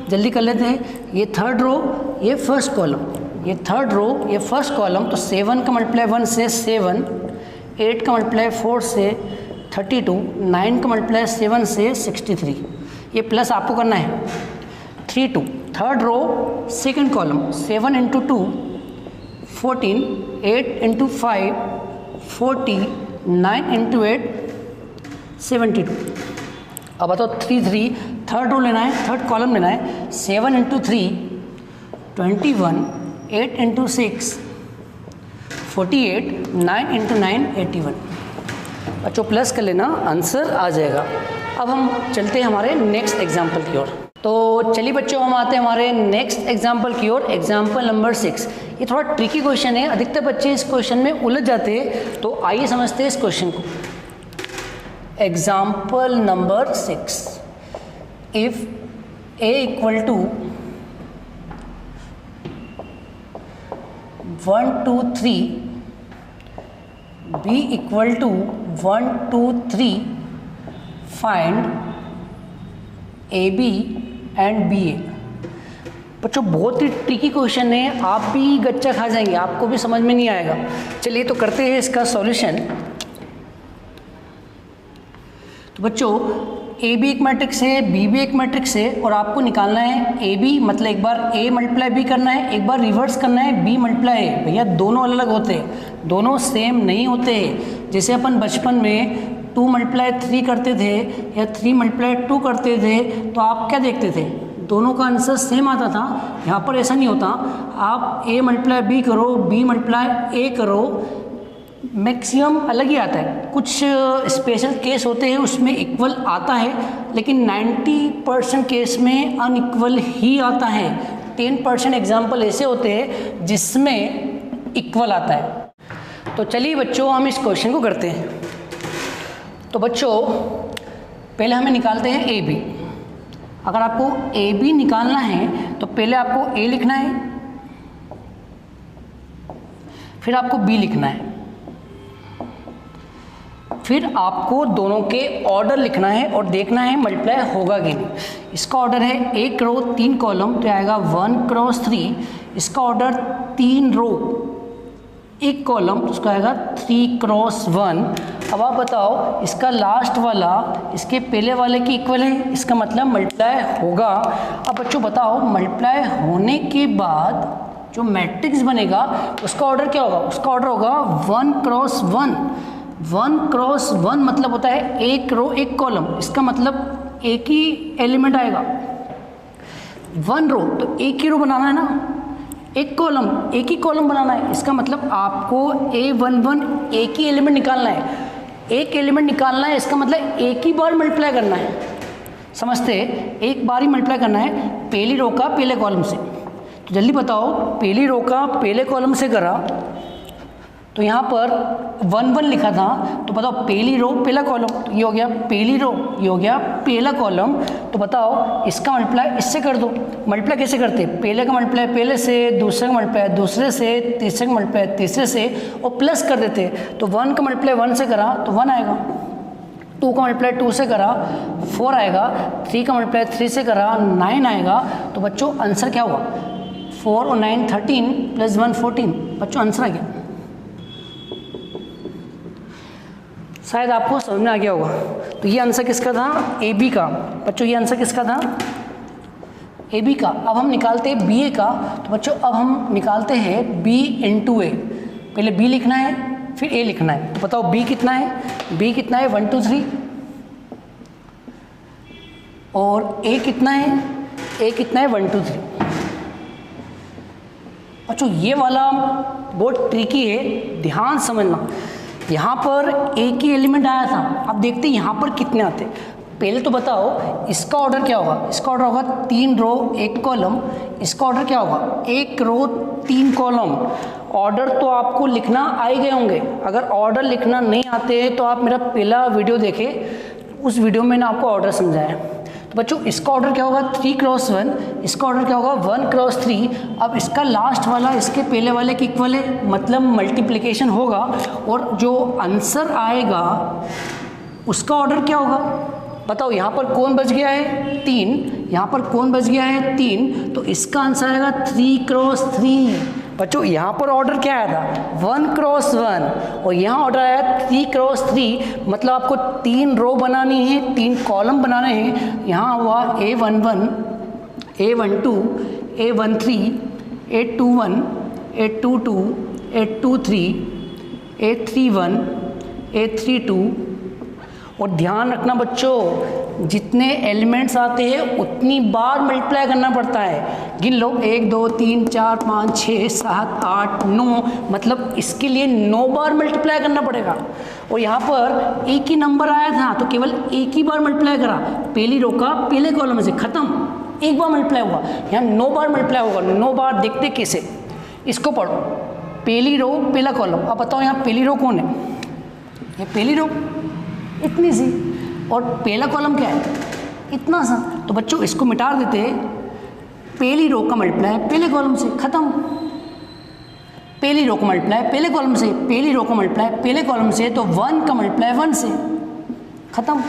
जल्दी कर लेते हैं। ये थर्ड रो, ये फर्स्ट कॉलम, ये थर्ड रो, ये फर्स्ट कॉलम। तो 7 का मल्टीप्लाई 1 से 7, 8 का मल्टीप्लाई 4 से 32, 9 का मल्टीप्लाई 7 से 63। ये प्लस आपको करना है। 3 2 थर्ड रो सेकंड कॉलम, 7 × 2 14, 8 × 5 40, 9 × 8 72। अब बताओ 3 3 थर्ड रो लेना है, थर्ड कॉलम लेना है। 7 × 3 21, 8 × 6 48, 9 × 9 81। बच्चों प्लस कर लेना, आंसर आ जाएगा। अब हम चलते हैं हमारे नेक्स्ट एग्जाम्पल की ओर। तो चलिए बच्चों हम आते हैं हमारे नेक्स्ट एग्जाम्पल की ओर। Example number 6। ये थोड़ा ट्रिकी क्वेश्चन है, अधिकतर बच्चे इस क्वेश्चन में उलझ जाते हैं। तो आइए समझते हैं इस क्वेश्चन को। Example number 6। If a = 1 2 3, b = 1 2 3, find AB and BA। बच्चों बहुत ही ट्रिकी क्वेश्चन है, आप भी गच्चा खा जाएंगे, आपको भी समझ में नहीं आएगा। चलिए तो करते हैं इसका सॉल्यूशन। तो बच्चों AB एक मैट्रिक्स है, B भी एक मैट्रिक्स है, और आपको निकालना है AB मतलब एक बार A मल्टीप्लाई B करना है, एक बार रिवर्स करना है B मल्टीप्लाई A। भैया दोनों अलग अलग होते हैं, दोनों सेम नहीं होते हैं। जैसे अपन बचपन में 2 × 3 करते थे या 3 × 2 करते थे, तो आप क्या देखते थे? दोनों का आंसर सेम आता था। यहाँ पर ऐसा नहीं होता। आप A × B करो, B × A करो, मैक्सिमम अलग ही आता है। कुछ स्पेशल केस होते हैं उसमें इक्वल आता है, लेकिन 90% केस में अनइक्वल ही आता है। 10% एग्जाम्पल ऐसे होते हैं जिसमें इक्वल आता है। तो चलिए बच्चों हम इस क्वेश्चन को करते हैं। तो बच्चों पहले हमें निकालते हैं AB। अगर आपको AB निकालना है तो पहले आपको A लिखना है, फिर आपको B लिखना है, फिर आपको दोनों के ऑर्डर लिखना है और देखना है मल्टीप्लाई होगा कि नहीं। इसका ऑर्डर है 1 रो 3 कॉलम तो आएगा 1 क्रॉस 3। इसका ऑर्डर 3 रो 1 कॉलम तो उसका आएगा 3 क्रॉस 1। अब आप बताओ इसका लास्ट वाला इसके पहले वाले के इक्वल है, इसका मतलब मल्टीप्लाई होगा। अब बच्चों बताओ मल्टीप्लाई होने के बाद जो मैट्रिक्स बनेगा उसका ऑर्डर क्या होगा? उसका ऑर्डर होगा 1 क्रॉस 1। 1 क्रॉस 1 मतलब होता है 1 रो 1 कॉलम, इसका मतलब एक ही एलिमेंट आएगा। 1 रो तो एक ही रो बनाना है ना, 1 कॉलम एक ही कॉलम बनाना है, इसका मतलब आपको A11 एक ही एलिमेंट निकालना है। एक एलिमेंट निकालना है इसका मतलब एक ही बार मल्टीप्लाई करना है, समझते? एक बार ही मल्टीप्लाई करना है पहली रो का पहले कॉलम से। तो जल्दी बताओ, पहली रो का पहले कॉलम से करा तो यहाँ पर 1 1 लिखा था, तो बताओ पहली रो पहला कॉलम, तो ये हो गया पहली रो, ये हो गया पहला कॉलम। तो बताओ इसका मल्टीप्लाई इससे कर दो। मल्टीप्लाई कैसे करते? पहले का मल्टीप्लाई पहले से, दूसरे का मल्टीप्लाई दूसरे से, तीसरे का मल्टीप्लाई तीसरे से और प्लस कर देते। तो 1 का मल्टीप्लाई 1 से करा तो 1 आएगा, 2 का मल्टीप्लाई 2 से करा 4 आएगा, 3 का मल्टीप्लाई 3 से करा 9 आएगा। तो बच्चों आंसर क्या हुआ? 4 और 9 13 प्लस 1 14। बच्चों आंसर आ गया। शायद आपको समझ में आ गया होगा। तो ये आंसर किसका था? ए बी का। बच्चों ये आंसर किसका था? ए बी का। अब हम निकालते हैं बी ए का। तो बच्चों अब हम निकालते हैं बी इंटू ए। पहले बी लिखना है फिर ए लिखना है। तो बताओ बी कितना है? बी कितना है? 1 2 3। और ए कितना है? ए कितना है? 1 2 3। बच्चों ये वाला बहुत ट्रिकी है, ध्यान समझना। यहाँ पर एक ही एलिमेंट आया था, अब देखते हैं यहाँ पर कितने आते। पहले तो बताओ इसका ऑर्डर क्या होगा? इसका ऑर्डर होगा 3 रो 1 कॉलम। इसका ऑर्डर क्या होगा? 1 रो 3 कॉलम। ऑर्डर तो आपको लिखना आ ही गए होंगे। अगर ऑर्डर लिखना नहीं आते तो आप मेरा पहला वीडियो देखें, उस वीडियो में मैंने आपको ऑर्डर समझाया। तो बच्चों इसका ऑर्डर क्या होगा? 3 क्रॉस 1। इसका ऑर्डर क्या होगा? 1 क्रॉस 3। अब इसका लास्ट वाला इसके पहले वाले के इक्वल है, मतलब मल्टीप्लिकेशन होगा और जो आंसर आएगा उसका ऑर्डर क्या होगा? बताओ यहाँ पर कौन बच गया है? 3। यहाँ पर कौन बच गया है? 3। तो इसका आंसर आएगा 3 क्रॉस 3। बच्चों यहाँ पर ऑर्डर क्या आया था? 1 क्रॉस 1 और यहाँ ऑर्डर आया 3 क्रॉस 3। मतलब आपको 3 रो बनानी है, 3 कॉलम बनाने हैं। यहाँ हुआ A11, A12, A13, A21, A22, A23, A31, A32। और ध्यान रखना बच्चों, जितने एलिमेंट्स आते हैं उतनी बार मल्टीप्लाई करना पड़ता है। गिन लो 1 2 3 4 5 6 7 8 9, मतलब इसके लिए 9 बार मल्टीप्लाई करना पड़ेगा। और यहाँ पर एक ही नंबर आया था तो केवल एक ही बार मल्टीप्लाई करा, पहली रो का पहले कॉलम से, खत्म, एक बार मल्टीप्लाई हुआ। यहाँ 9 बार मल्टीप्लाई होगा। 9 बार देखते कैसे, इसको पढ़ो। पहली रो पहला कॉलम। अब बताओ यहाँ पहली रो कौन है? ये पहली रो, इतनी सी, और पहला कॉलम क्या है? इतना सा। तो बच्चों इसको मिटा देते, पहली रो का मल्टीप्लाई पहले कॉलम से, खत्म। पहली रो का मल्टीप्लाई पहले कॉलम से, पहली रो का मल्टीप्लाई पहले कॉलम से, तो 1 का मल्टीप्लाई 1 से, खत्म।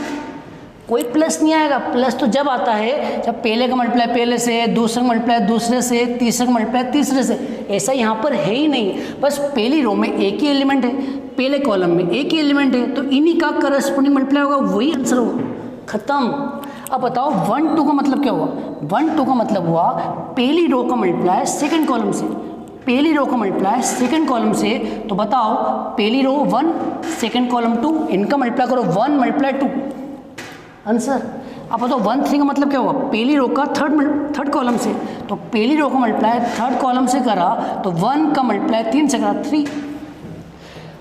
कोई प्लस नहीं आएगा। प्लस तो जब आता है जब पहले का मल्टीप्लाई पहले से, दूसरे का मल्टीप्लाई दूसरे से, तीसरे का मल्टीप्लाई तीसरे से। ऐसा यहाँ पर है ही नहीं। बस पहली रो में एक ही एलिमेंट है, पहले कॉलम में एक ही एलिमेंट है, तो इन्हीं का करस्पॉन्डिंग मल्टीप्लाई होगा, वही आंसर होगा, खत्म। अब बताओ 1 2 का मतलब क्या हुआ? 1 2 का मतलब हुआ पहली रो का मल्टीप्लाई सेकंड कॉलम से, पहली रो का मल्टीप्लाई सेकंड कॉलम से। तो बताओ पहली रो 1, सेकंड कॉलम 2, इनका मल्टीप्लाई करो 1 मल्टीप्लाई 2, आंसर। अब बताओ 1 3 का मतलब क्या हुआ? पहली रो का थर्ड कॉलम से, तो पहली रो का मल्टीप्लाई थर्ड कॉलम से करा तो 1 का मल्टीप्लाई 3 से करा, 3।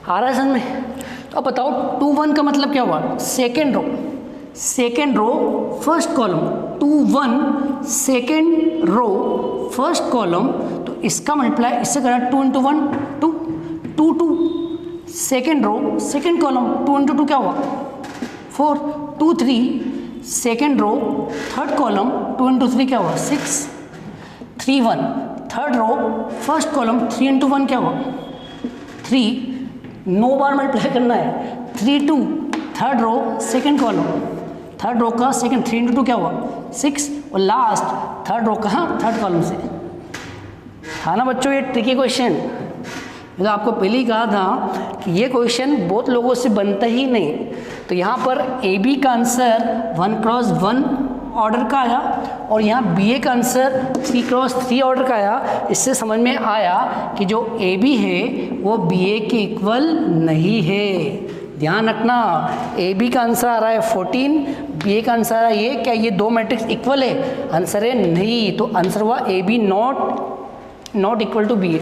आ रहा है समझ में? तो अब बताओ 2 1 का मतलब क्या हुआ? Second row first column, 2 1 second row first column, तो इसका मल्टीप्लाई इससे करा 2 × 1 2, 2 2 सेकेंड रो सेकेंड कॉलम, 2 × 2 क्या हुआ? 4, 2 3 सेकेंड रो थर्ड कॉलम, 2 × 3 क्या हुआ? 6, 3 1 थर्ड रो फर्स्ट कॉलम, 3 × 1 क्या हुआ? 3। 9 बार मल्टीप्लाई करना है, 3 2 third row second column, third row का सेकंड, 3 इंटू 2 क्या हुआ 6, और लास्ट थर्ड रो कहाँ थर्ड कॉलम से। था ना बच्चों ये ट्रिकी क्वेश्चन। मैं तो आपको पहले ही कहा था कि ये क्वेश्चन बहुत लोगों से बनता ही नहीं। तो यहाँ पर ए बी का आंसर 1 क्रॉस 1 ऑर्डर का आया और यहाँ बी ए का आंसर 3 क्रॉस 3 ऑर्डर का आया। इससे समझ में आया कि जो ए बी है वो बी ए के इक्वल नहीं है। ध्यान रखना, ए बी का आंसर आ रहा है 14, बी ए का आंसर आ रहा है ये, क्या ये दो मैट्रिक्स इक्वल है? आंसर है नहीं। तो आंसर हुआ A B not equal to B A.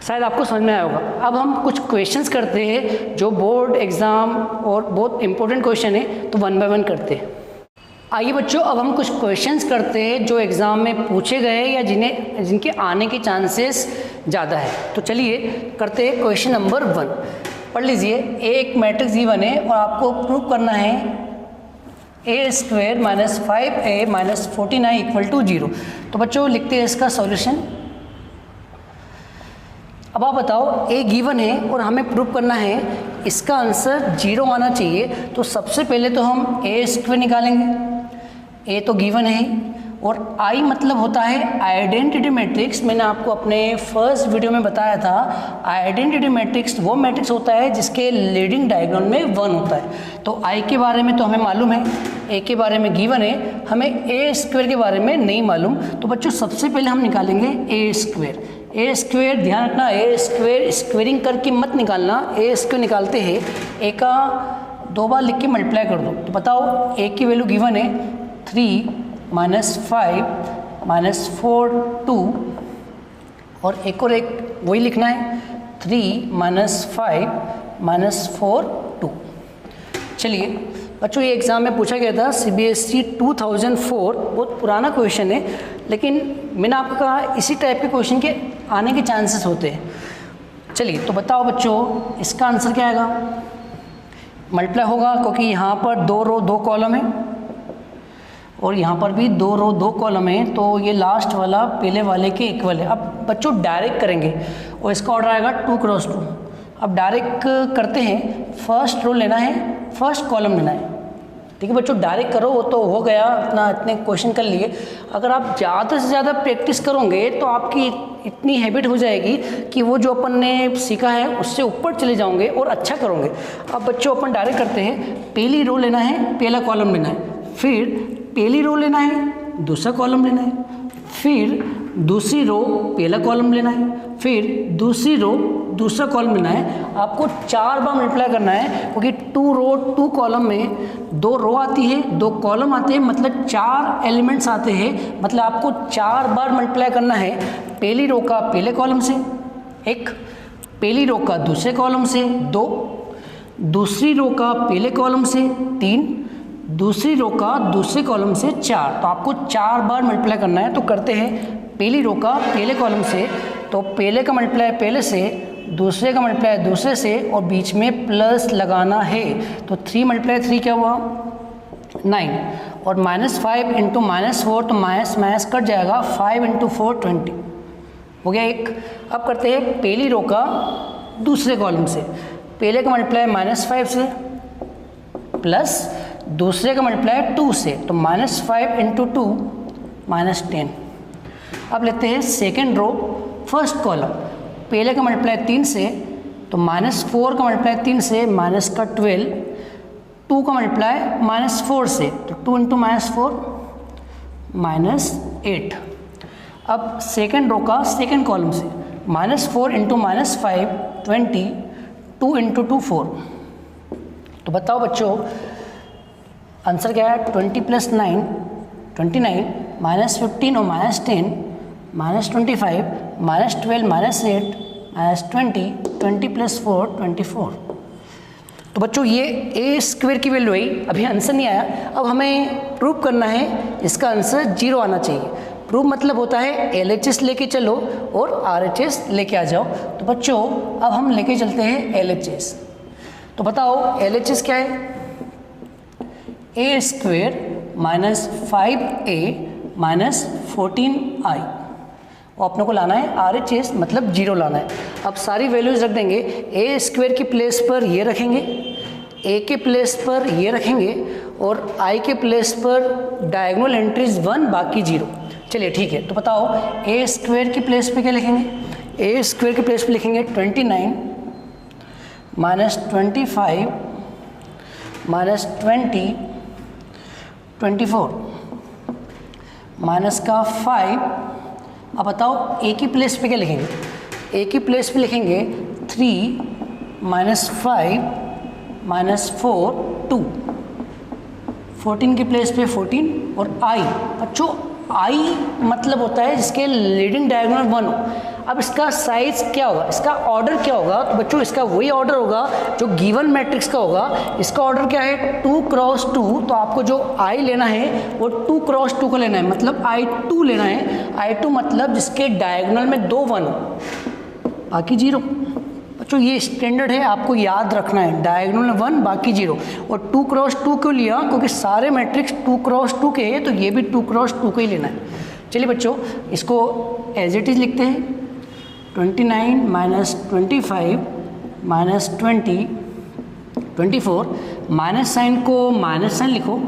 शायद आपको समझ में आया होगा। अब हम कुछ क्वेश्चंस करते हैं जो बोर्ड एग्ज़ाम और बहुत इंपॉर्टेंट क्वेश्चन है, तो 1 बाय 1 करते हैं। आइए बच्चों, अब हम कुछ क्वेश्चंस करते हैं जो एग्ज़ाम में पूछे गए या जिनके आने के चांसेस ज़्यादा है। तो चलिए करते हैं क्वेश्चन नंबर 1। पढ़ लीजिए, एक मैट्रिक्स गिवन है और आपको प्रूव करना है a square minus 5a minus 49 equal to 0। तो बच्चों लिखते हैं इसका सॉल्यूशन। अब आप बताओ, ए गिवन है और हमें प्रूव करना है इसका आंसर 0 आना चाहिए। तो सबसे पहले तो हम ए स्क्वायर निकालेंगे। ए तो गिवन है और आई मतलब होता है आइडेंटिटी मैट्रिक्स। मैंने आपको अपने फर्स्ट वीडियो में बताया था, आइडेंटिटी मैट्रिक्स वो मैट्रिक्स होता है जिसके लीडिंग डायगोनल में 1 होता है। तो आई के बारे में तो हमें मालूम है, ए के बारे में गिवन है, हमें ए स्क्वायर के बारे में नहीं मालूम। तो बच्चों सबसे पहले हम निकालेंगे ए स्क्वायर। ए स्क्वायर, ध्यान रखना, ए स्क्वायर स्क्वेयरिंग करके मत निकालना। ए स्क्वायर निकालते हैं, ए का 2 बार लिख के मल्टीप्लाई कर दो। तो बताओ ए की वैल्यू गिवन है 3 माइनस 5 माइनस 4 2, और एक वही लिखना है 3 माइनस 5 माइनस 4 2। चलिए बच्चों, ये एग्ज़ाम में पूछा गया था CBSE 2004, बहुत पुराना क्वेश्चन है, लेकिन मैंने आपको कहा इसी टाइप के क्वेश्चन के आने के चांसेस होते हैं। चलिए तो बताओ बच्चों, इसका आंसर क्या आएगा? मल्टीप्लाई होगा क्योंकि यहाँ पर 2 रो 2 कॉलम है और यहाँ पर भी 2 रो 2 कॉलम है, तो ये लास्ट वाला पहले वाले के इक्वल है। अब बच्चों डायरेक्ट करेंगे और इसका ऑर्डर आएगा 2 क्रॉस 2। अब डायरेक्ट करते हैं, फर्स्ट रो लेना है, फर्स्ट कॉलम लेना है। ठीक है बच्चों, डायरेक्ट करो, वो तो हो गया, इतने क्वेश्चन कर लिए। अगर आप ज़्यादा से ज़्यादा प्रैक्टिस करोगे तो आपकी इतनी हैबिट हो जाएगी कि वो जो अपन ने सीखा है उससे ऊपर चले जाओगे और अच्छा करोगे। अब बच्चों अपन डायरेक्ट करते हैं, पहली रो लेना है, पहला कॉलम लेना है, फिर पहली रो लेना है, दूसरा कॉलम लेना है, फिर दूसरी रो पहला कॉलम लेना है, फिर दूसरी रो दूसरा कॉलम लेना है। आपको 4 बार मल्टीप्लाई करना है क्योंकि 2 रो 2 कॉलम में 2 रो आती है, 2 कॉलम आते हैं, मतलब 4 एलिमेंट्स आते हैं। मतलब आपको 4 बार मल्टीप्लाई करना है। पहली रो का पहले कॉलम से 1, पहली रो का दूसरे कॉलम से 2, दूसरी रो का पहले कॉलम से 3, दूसरी रो का दूसरे कॉलम से 4। तो आपको 4 बार मल्टीप्लाई करना है। तो करते हैं, पहली रो का पहले कॉलम से, तो पहले का मल्टीप्लाई पहले से, दूसरे का मल्टीप्लाई दूसरे से, और बीच में प्लस लगाना है। तो 3 मल्टीप्लाई 3 क्या हुआ 9, और -5 इंटू -4, तो माइनस कट जाएगा, 5 इंटू 4 20 हो गया 1। अब करते हैं पहली रो का दूसरे कॉलम से, पहले का मल्टीप्लाई -5 से प्लस दूसरे का मल्टीप्लाई 2 से, तो -5 इंटू 2 -10। अब लेते हैं सेकेंड रो फर्स्ट कॉलम, पहले का मल्टीप्लाई 3 से, तो -4 का मल्टीप्लाई 3 से, माइनस का 12, 2 का मल्टीप्लाई -4 से, तो 2 इंटू -4 -8। अब सेकेंड रो का सेकेंड कॉलम से, -4 इंटू -5 20, 2 इंटू 2 4। तो बताओ बच्चों आंसर क्या है? 20 प्लस 9 29, -15 और -10, -25, -12, -8, -20, 20 प्लस 4 24। तो बच्चों ये ए स्क्वायर की वैल्यू आई, अभी आंसर नहीं आया। अब हमें प्रूव करना है इसका आंसर 0 आना चाहिए। प्रूव मतलब होता है LHS लेके चलो और RHS लेके आ जाओ। तो बच्चों अब हम लेके चलते हैं LHS। तो बताओ LHS क्या है? ए square minus 5a minus 14i, और अपने को लाना है RHS मतलब 0 लाना है। अब सारी वैल्यूज़ रख देंगे, ए स्क्वायर की प्लेस पर ये रखेंगे, ए के प्लेस पर ये रखेंगे और आई के प्लेस पर डायगोनल एंट्रीज 1 बाकी 0। चलिए ठीक है, तो बताओ ए स्क्वायर के प्लेस पे क्या लिखेंगे? ए स्क्वायर के प्लेस पे लिखेंगे 29 माइनस 25 माइनस 20 24 माइनस का 5। अब बताओ ए की प्लेस पे क्या लिखेंगे? ए की प्लेस पे लिखेंगे 3 माइनस 5 माइनस 4 2। 14 की प्लेस पे 14 और आई, बच्चों आई मतलब होता है जिसके लीडिंग डायगोनल 1 हो। अब इसका साइज क्या होगा, इसका ऑर्डर क्या होगा? तो बच्चों इसका वही ऑर्डर होगा जो गिवन मैट्रिक्स का होगा। इसका ऑर्डर क्या है? 2 क्रॉस 2। तो आपको जो आई लेना है वो 2 क्रॉस 2 का लेना है, मतलब I2 लेना है। I2 मतलब जिसके डायगोनल में 2 1 हो बाकी 0। बच्चों ये स्टैंडर्ड है, आपको याद रखना है, डायगोनल 1 बाकी 0। और 2 क्रॉस 2 क्यों लिया? क्योंकि सारे मैट्रिक्स 2 क्रॉस 2 के हैं, तो ये भी 2 क्रॉस 2 का ही लेना है। चलिए बच्चों इसको एज इट इज लिखते हैं। 29 माइनस 25 माइनस 20 24। माइनस साइन को माइनस साइन लिखो,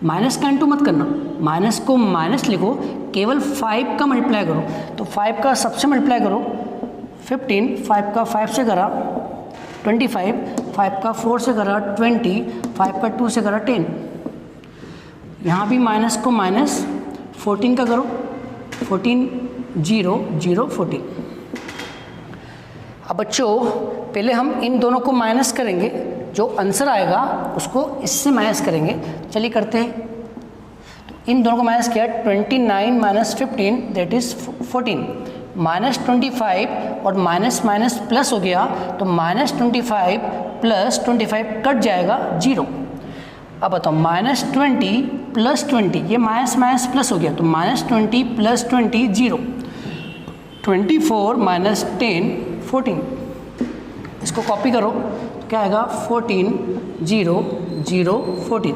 माइनस का इंटू मत करना, माइनस को माइनस लिखो, केवल 5 का मल्टीप्लाई करो। तो 5 का सबसे मल्टीप्लाई करो 15, 5 का 5 से करा 25, 5 का 4 से करा 20, 5 का 2 से करा 10। यहाँ भी माइनस को माइनस 14 का करो, 14 0 0 14। अब बच्चों पहले हम इन दोनों को माइनस करेंगे, जो आंसर आएगा उसको इससे माइनस करेंगे। चलिए करते हैं। तो इन दोनों को माइनस किया, 29 माइनस 15 दैट इज़ 14, माइनस 25 और माइनस माइनस प्लस हो गया, तो माइनस 25 प्लस 25 कट जाएगा 0। अब बताओ माइनस 20 प्लस 20, ये माइनस माइनस प्लस हो गया, तो माइनस 20 प्लस 20 0। 24 माइनस 10 14। इसको कॉपी करो तो क्या आएगा 14 0 0 14।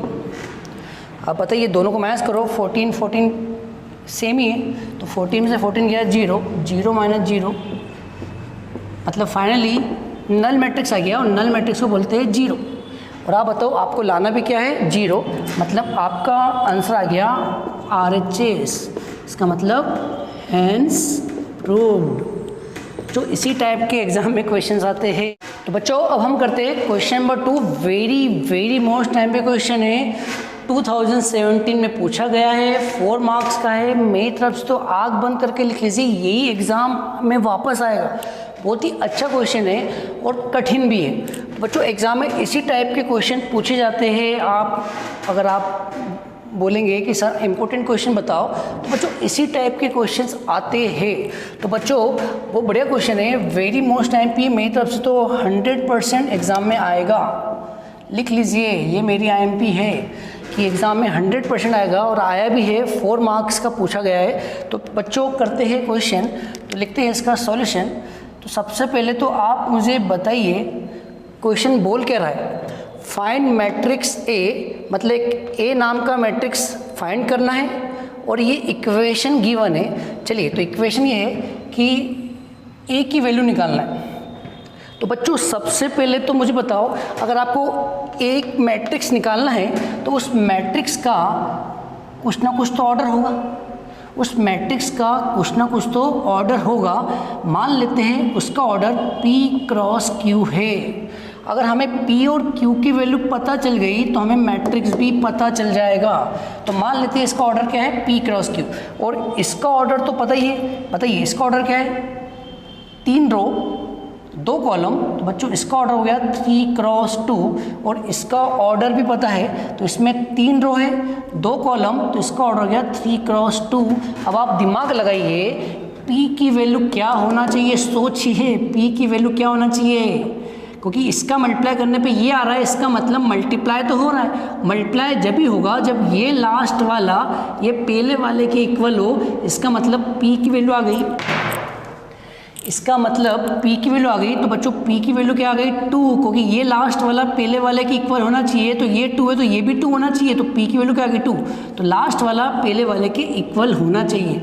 अब बताइए दोनों को माइनस करो, 14 14 सेम ही है, तो 14 में से 14 गया 0 0 माइनस 0, मतलब फाइनली नल मैट्रिक्स आ गया, और नल मैट्रिक्स को बोलते हैं 0। और आप बताओ आपको लाना भी क्या है 0, मतलब आपका आंसर आ गया RHS। इसका मतलब हैंस प्रूव्ड। जो इसी टाइप के एग्जाम में क्वेश्चंस आते हैं। तो बच्चों अब हम करते हैं question number 2। Very very most time पे क्वेश्चन है, 2017 में पूछा गया है, 4 मार्क्स का है। मेरी तरफ से तो आग बंद करके लिख लीजिए, यही एग्ज़ाम में वापस आएगा। बहुत ही अच्छा क्वेश्चन है और कठिन भी है। तो बच्चों एग्ज़ाम में इसी टाइप के क्वेश्चन पूछे जाते हैं। अगर आप बोलेंगे कि सर इम्पोर्टेंट क्वेश्चन बताओ, तो बच्चों इसी टाइप के क्वेश्चंस आते हैं। तो बच्चों वो बढ़िया क्वेश्चन है, वेरी मोस्ट टाइम पे मेरी तरफ से तो 100% एग्ज़ाम में आएगा। लिख लीजिए, ये मेरी IMP है कि एग्ज़ाम में 100% आएगा, और आया भी है, 4 मार्क्स का पूछा गया है। तो बच्चों करते हैं क्वेश्चन, तो लिखते हैं इसका सॉल्यूशन। तो सबसे पहले तो आप मुझे बताइए क्वेश्चन बोल क्या रहा है। फाइंड मैट्रिक्स ए, मतलब एक ए नाम का मैट्रिक्स फाइंड करना है, और ये इक्वेशन गिवन है। चलिए तो इक्वेशन ये है कि ए की वैल्यू निकालना है। तो बच्चों सबसे पहले तो मुझे बताओ, अगर आपको एक मैट्रिक्स निकालना है तो उस मैट्रिक्स का कुछ ना कुछ तो ऑर्डर होगा, उस मैट्रिक्स का कुछ ना कुछ तो ऑर्डर होगा। मान लेते हैं उसका ऑर्डर P क्रॉस Q है। अगर हमें P और Q की वैल्यू पता चल गई तो हमें मैट्रिक्स भी पता चल जाएगा। तो मान लेते हैं इसका ऑर्डर क्या है P क्रॉस Q, और इसका ऑर्डर तो पता ही है। बताइए इसका ऑर्डर क्या है, 3 रो 2 कॉलम। तो बच्चों इसका ऑर्डर हो गया 3 क्रॉस 2, और इसका ऑर्डर भी पता है, तो इसमें 3 रो है 2 कॉलम, तो इसका ऑर्डर हो गया 3 क्रॉस 2। अब आप दिमाग लगाइए, P की वैल्यू क्या होना चाहिए, सोचिए P की वैल्यू क्या होना चाहिए, क्योंकि इसका मल्टीप्लाई करने पे ये आ रहा है, इसका मतलब मल्टीप्लाई तो हो रहा है। मल्टीप्लाई जब ही होगा जब ये लास्ट वाला ये पहले वाले के इक्वल हो, इसका मतलब P की वैल्यू आ गई, इसका मतलब P की वैल्यू आ गई। तो बच्चों P की वैल्यू क्या आ गई 2, क्योंकि ये लास्ट वाला पहले वाले के इक्वल होना चाहिए, तो ये 2 है तो ये भी 2 होना चाहिए, तो P की वैल्यू क्या आ गई 2। तो लास्ट वाला पहले वाले के इक्वल होना चाहिए।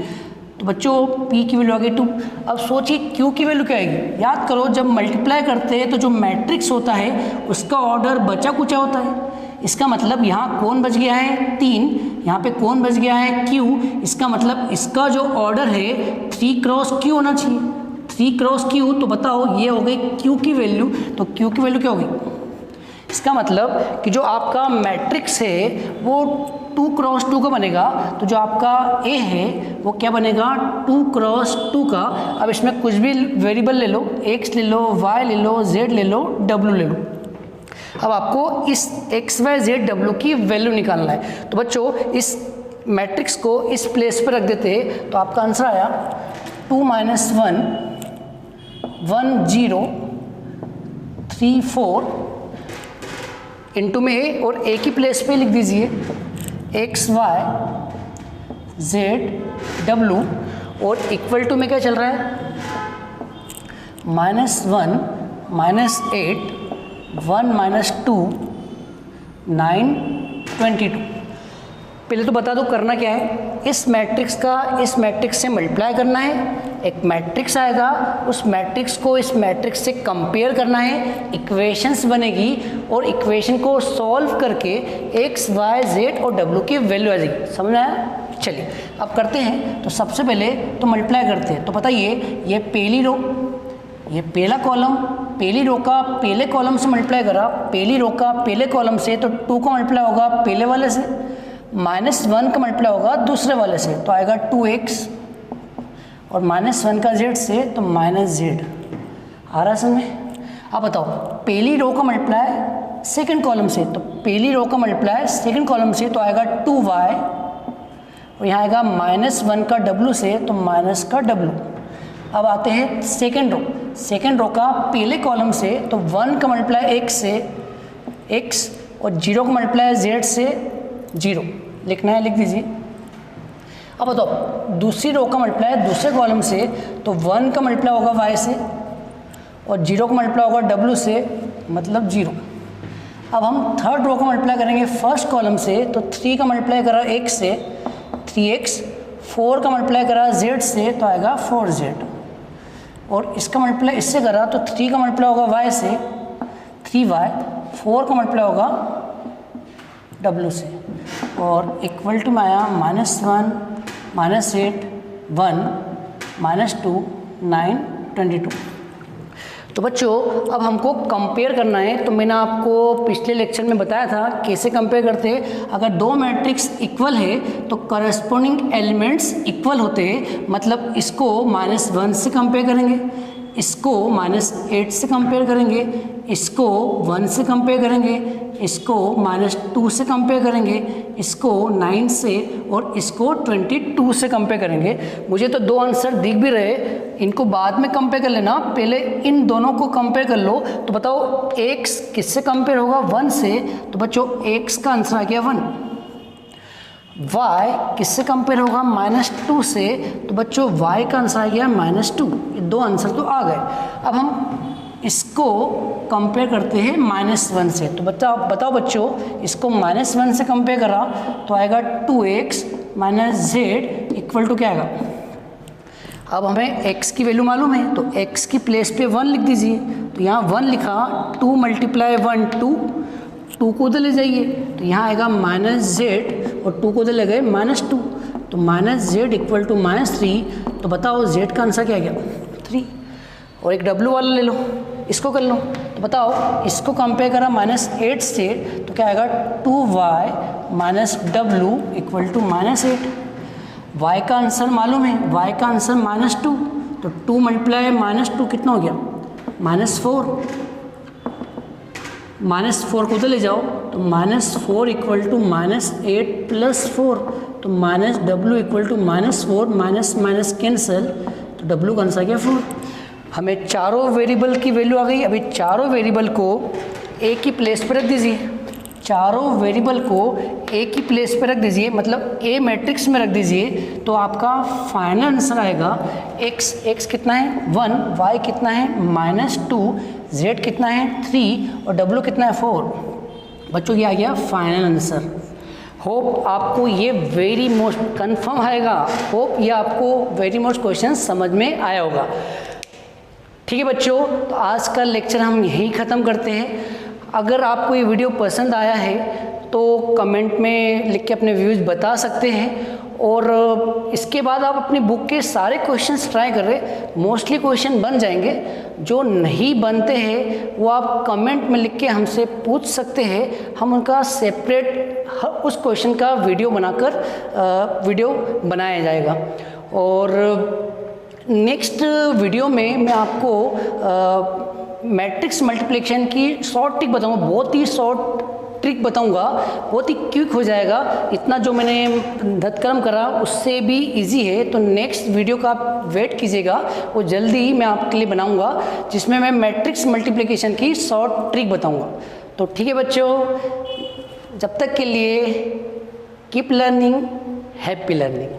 तो बच्चों P की वैल्यू आ गई 2। अब सोचिए Q की वैल्यू क्या आएगी। याद करो जब मल्टीप्लाई करते हैं तो जो मैट्रिक्स होता है उसका ऑर्डर बचा कुचा होता है। इसका मतलब यहाँ कौन बच गया है 3, यहाँ पे कौन बच गया है Q। इसका मतलब इसका जो ऑर्डर है 3 क्रॉस Q होना चाहिए। 3 क्रॉस Q, तो बताओ ये हो गई Q की वैल्यू। तो Q की वैल्यू क्या होगी। इसका मतलब कि जो आपका मैट्रिक्स है वो 2 क्रॉस 2 का बनेगा। तो जो आपका A है वो क्या बनेगा 2 क्रॉस 2 का। अब इसमें कुछ भी वेरिएबल ले लो, x ले लो, y ले लो, z ले लो, w ले लो। अब आपको इस x y z w की वैल्यू निकालना है। तो बच्चों इस मैट्रिक्स को इस प्लेस पर रख देते हैं तो आपका आंसर आया 2 - 1 1 0 3 4 इंटू में A, और A की प्लेस पे लिख दीजिए x y z w, और इक्वल टू में क्या चल रहा है -1 -8 1 - 2 9 22। पहले तो बता दो करना क्या है। इस मैट्रिक्स का इस मैट्रिक्स से मल्टीप्लाई करना है। एक मैट्रिक्स आएगा, उस मैट्रिक्स को इस मैट्रिक्स से कंपेयर करना है, इक्वेशंस बनेगी और इक्वेशन को सॉल्व करके x y z और w की वैल्यू आ जाएगी। समझ में आया। चलिए अब करते हैं। तो सबसे पहले तो मल्टीप्लाई करते हैं। तो बताइए ये पहली रो, ये पहला कॉलम, पहली रो का पहले कॉलम से मल्टीप्लाई करा, पहली रो का पहले कॉलम से, तो 2 का मल्टीप्लाई होगा पहले वाले से, -1 का मल्टीप्लाई होगा दूसरे वाले से, तो आएगा 2x, और -1 का z से तो -z। आ रहा समझ में। अब बताओ पहली रो का मल्टीप्लाई सेकंड कॉलम से, तो पहली रो का मल्टीप्लाई सेकंड कॉलम से तो आएगा 2y, और यहाँ आएगा -1 का w से तो माइनस का w। अब आते हैं सेकंड रो, सेकंड रो का पहले कॉलम से तो 1 का मल्टीप्लाई x से x, और 0 का मल्टीप्लाई z से 0 लिखना है, लिख दीजिए। अब बताओ दूसरी रो का मल्टीप्लाई दूसरे कॉलम से तो 1 का मल्टीप्लाई होगा y से, और 0 का मल्टीप्लाई होगा w से, मतलब 0। अब हम थर्ड रो का मल्टीप्लाई करेंगे फर्स्ट कॉलम से, तो 3 का मल्टीप्लाई करा x से 3x, 4 का मल्टीप्लाई करा z से तो आएगा 4z, और इसका मल्टीप्लाई इससे करा तो 3 का मल्टीप्लाई होगा y से 3y, 4 का मल्टीप्लाई होगा w से, और इक्वल टू में आया -1 -8 1 -2 9 22। तो बच्चों अब हमको कंपेयर करना है। तो मैंने आपको पिछले लेक्चर में बताया था कैसे कंपेयर करते हैं। अगर दो मैट्रिक्स इक्वल है तो करस्पॉन्डिंग एलिमेंट्स इक्वल होते हैं, मतलब इसको -1 से कंपेयर करेंगे, इसको -8 से कंपेयर करेंगे, इसको 1 से कंपेयर करेंगे, इसको -2 से कंपेयर करेंगे, इसको 9 से, और इसको 22 से कंपेयर करेंगे। मुझे तो 2 आंसर दिख भी रहे, इनको बाद में कंपेयर कर लेना, पहले इन दोनों को कंपेयर कर लो। तो बताओ x किससे कंपेयर होगा 1 से, तो बच्चों x का आंसर आ गया 1। y किससे कंपेयर होगा -2 से, तो बच्चों y का आंसर आ गया -2। ये 2 आंसर तो आ गए। अब हम इसको कंपेयर करते हैं -1 से। तो बताओ बच्चों इसको -1 से कंपेयर करा तो आएगा 2x - z इक्वल टू क्या आएगा। अब हमें x की वैल्यू मालूम है तो x की प्लेस पे 1 लिख दीजिए। तो यहाँ 1 लिखा, 2 × 1 2, 2 को उधर ले जाइए तो यहाँ आएगा -z, और 2 को उधर ले गए -2, तो -z इक्वल टू -3। तो बताओ z का आंसर क्या आ गया 3। और एक w वाला ले लो, इसको कर लो। तो बताओ इसको कंपेयर करा -8 से तो क्या आएगा 2y - w equal to -8। y का आंसर मालूम है, y का आंसर -2, तो 2 × -2 कितना हो गया -4। -4 को उधर ले जाओ तो -4 इक्वल टू -8 + 4, तो -w equal to -4, minus cancel, तो w का आंसर आ गया 4। हमें चारों वेरिएबल की वैल्यू आ गई। अभी चारों वेरिएबल को a की प्लेस पर रख दीजिए, चारों वेरिएबल को a की प्लेस पर रख दीजिए, मतलब a मैट्रिक्स में रख दीजिए। तो आपका फाइनल आंसर आएगा x कितना है 1, y कितना है -2, z कितना है 3, और w कितना है 4। बच्चों ये आ गया फाइनल आंसर। होप आपको ये वेरी मोस्ट कंफर्म आएगा, होप ये आपको वेरी मोस्ट क्वेश्चन समझ में आया होगा। ठीक है बच्चों, तो आज का लेक्चर हम यहीं ख़त्म करते हैं। अगर आपको ये वीडियो पसंद आया है तो कमेंट में लिख के अपने व्यूज़ बता सकते हैं, और इसके बाद आप अपनी बुक के सारे क्वेश्चंस ट्राई कर रहे, मोस्टली क्वेश्चन बन जाएंगे। जो नहीं बनते हैं वो आप कमेंट में लिख के हमसे पूछ सकते हैं, हम उनका सेपरेट उस क्वेश्चन का वीडियो बनाया जाएगा। और नेक्स्ट वीडियो में मैं आपको मैट्रिक्स मल्टीप्लिकेशन की शॉर्ट ट्रिक बताऊंगा, बहुत ही शॉर्ट ट्रिक बताऊंगा, बहुत ही क्विक हो जाएगा। इतना जो मैंने धतकर्म करा उससे भी इजी है, तो नेक्स्ट वीडियो का आप वेट कीजिएगा, वो जल्दी ही मैं आपके लिए बनाऊंगा जिसमें मैं मैट्रिक्स मल्टीप्लिकेशन की शॉर्ट ट्रिक बताऊंगा। तो ठीक है बच्चों, जब तक के लिए कीप लर्निंग, हैप्पी लर्निंग।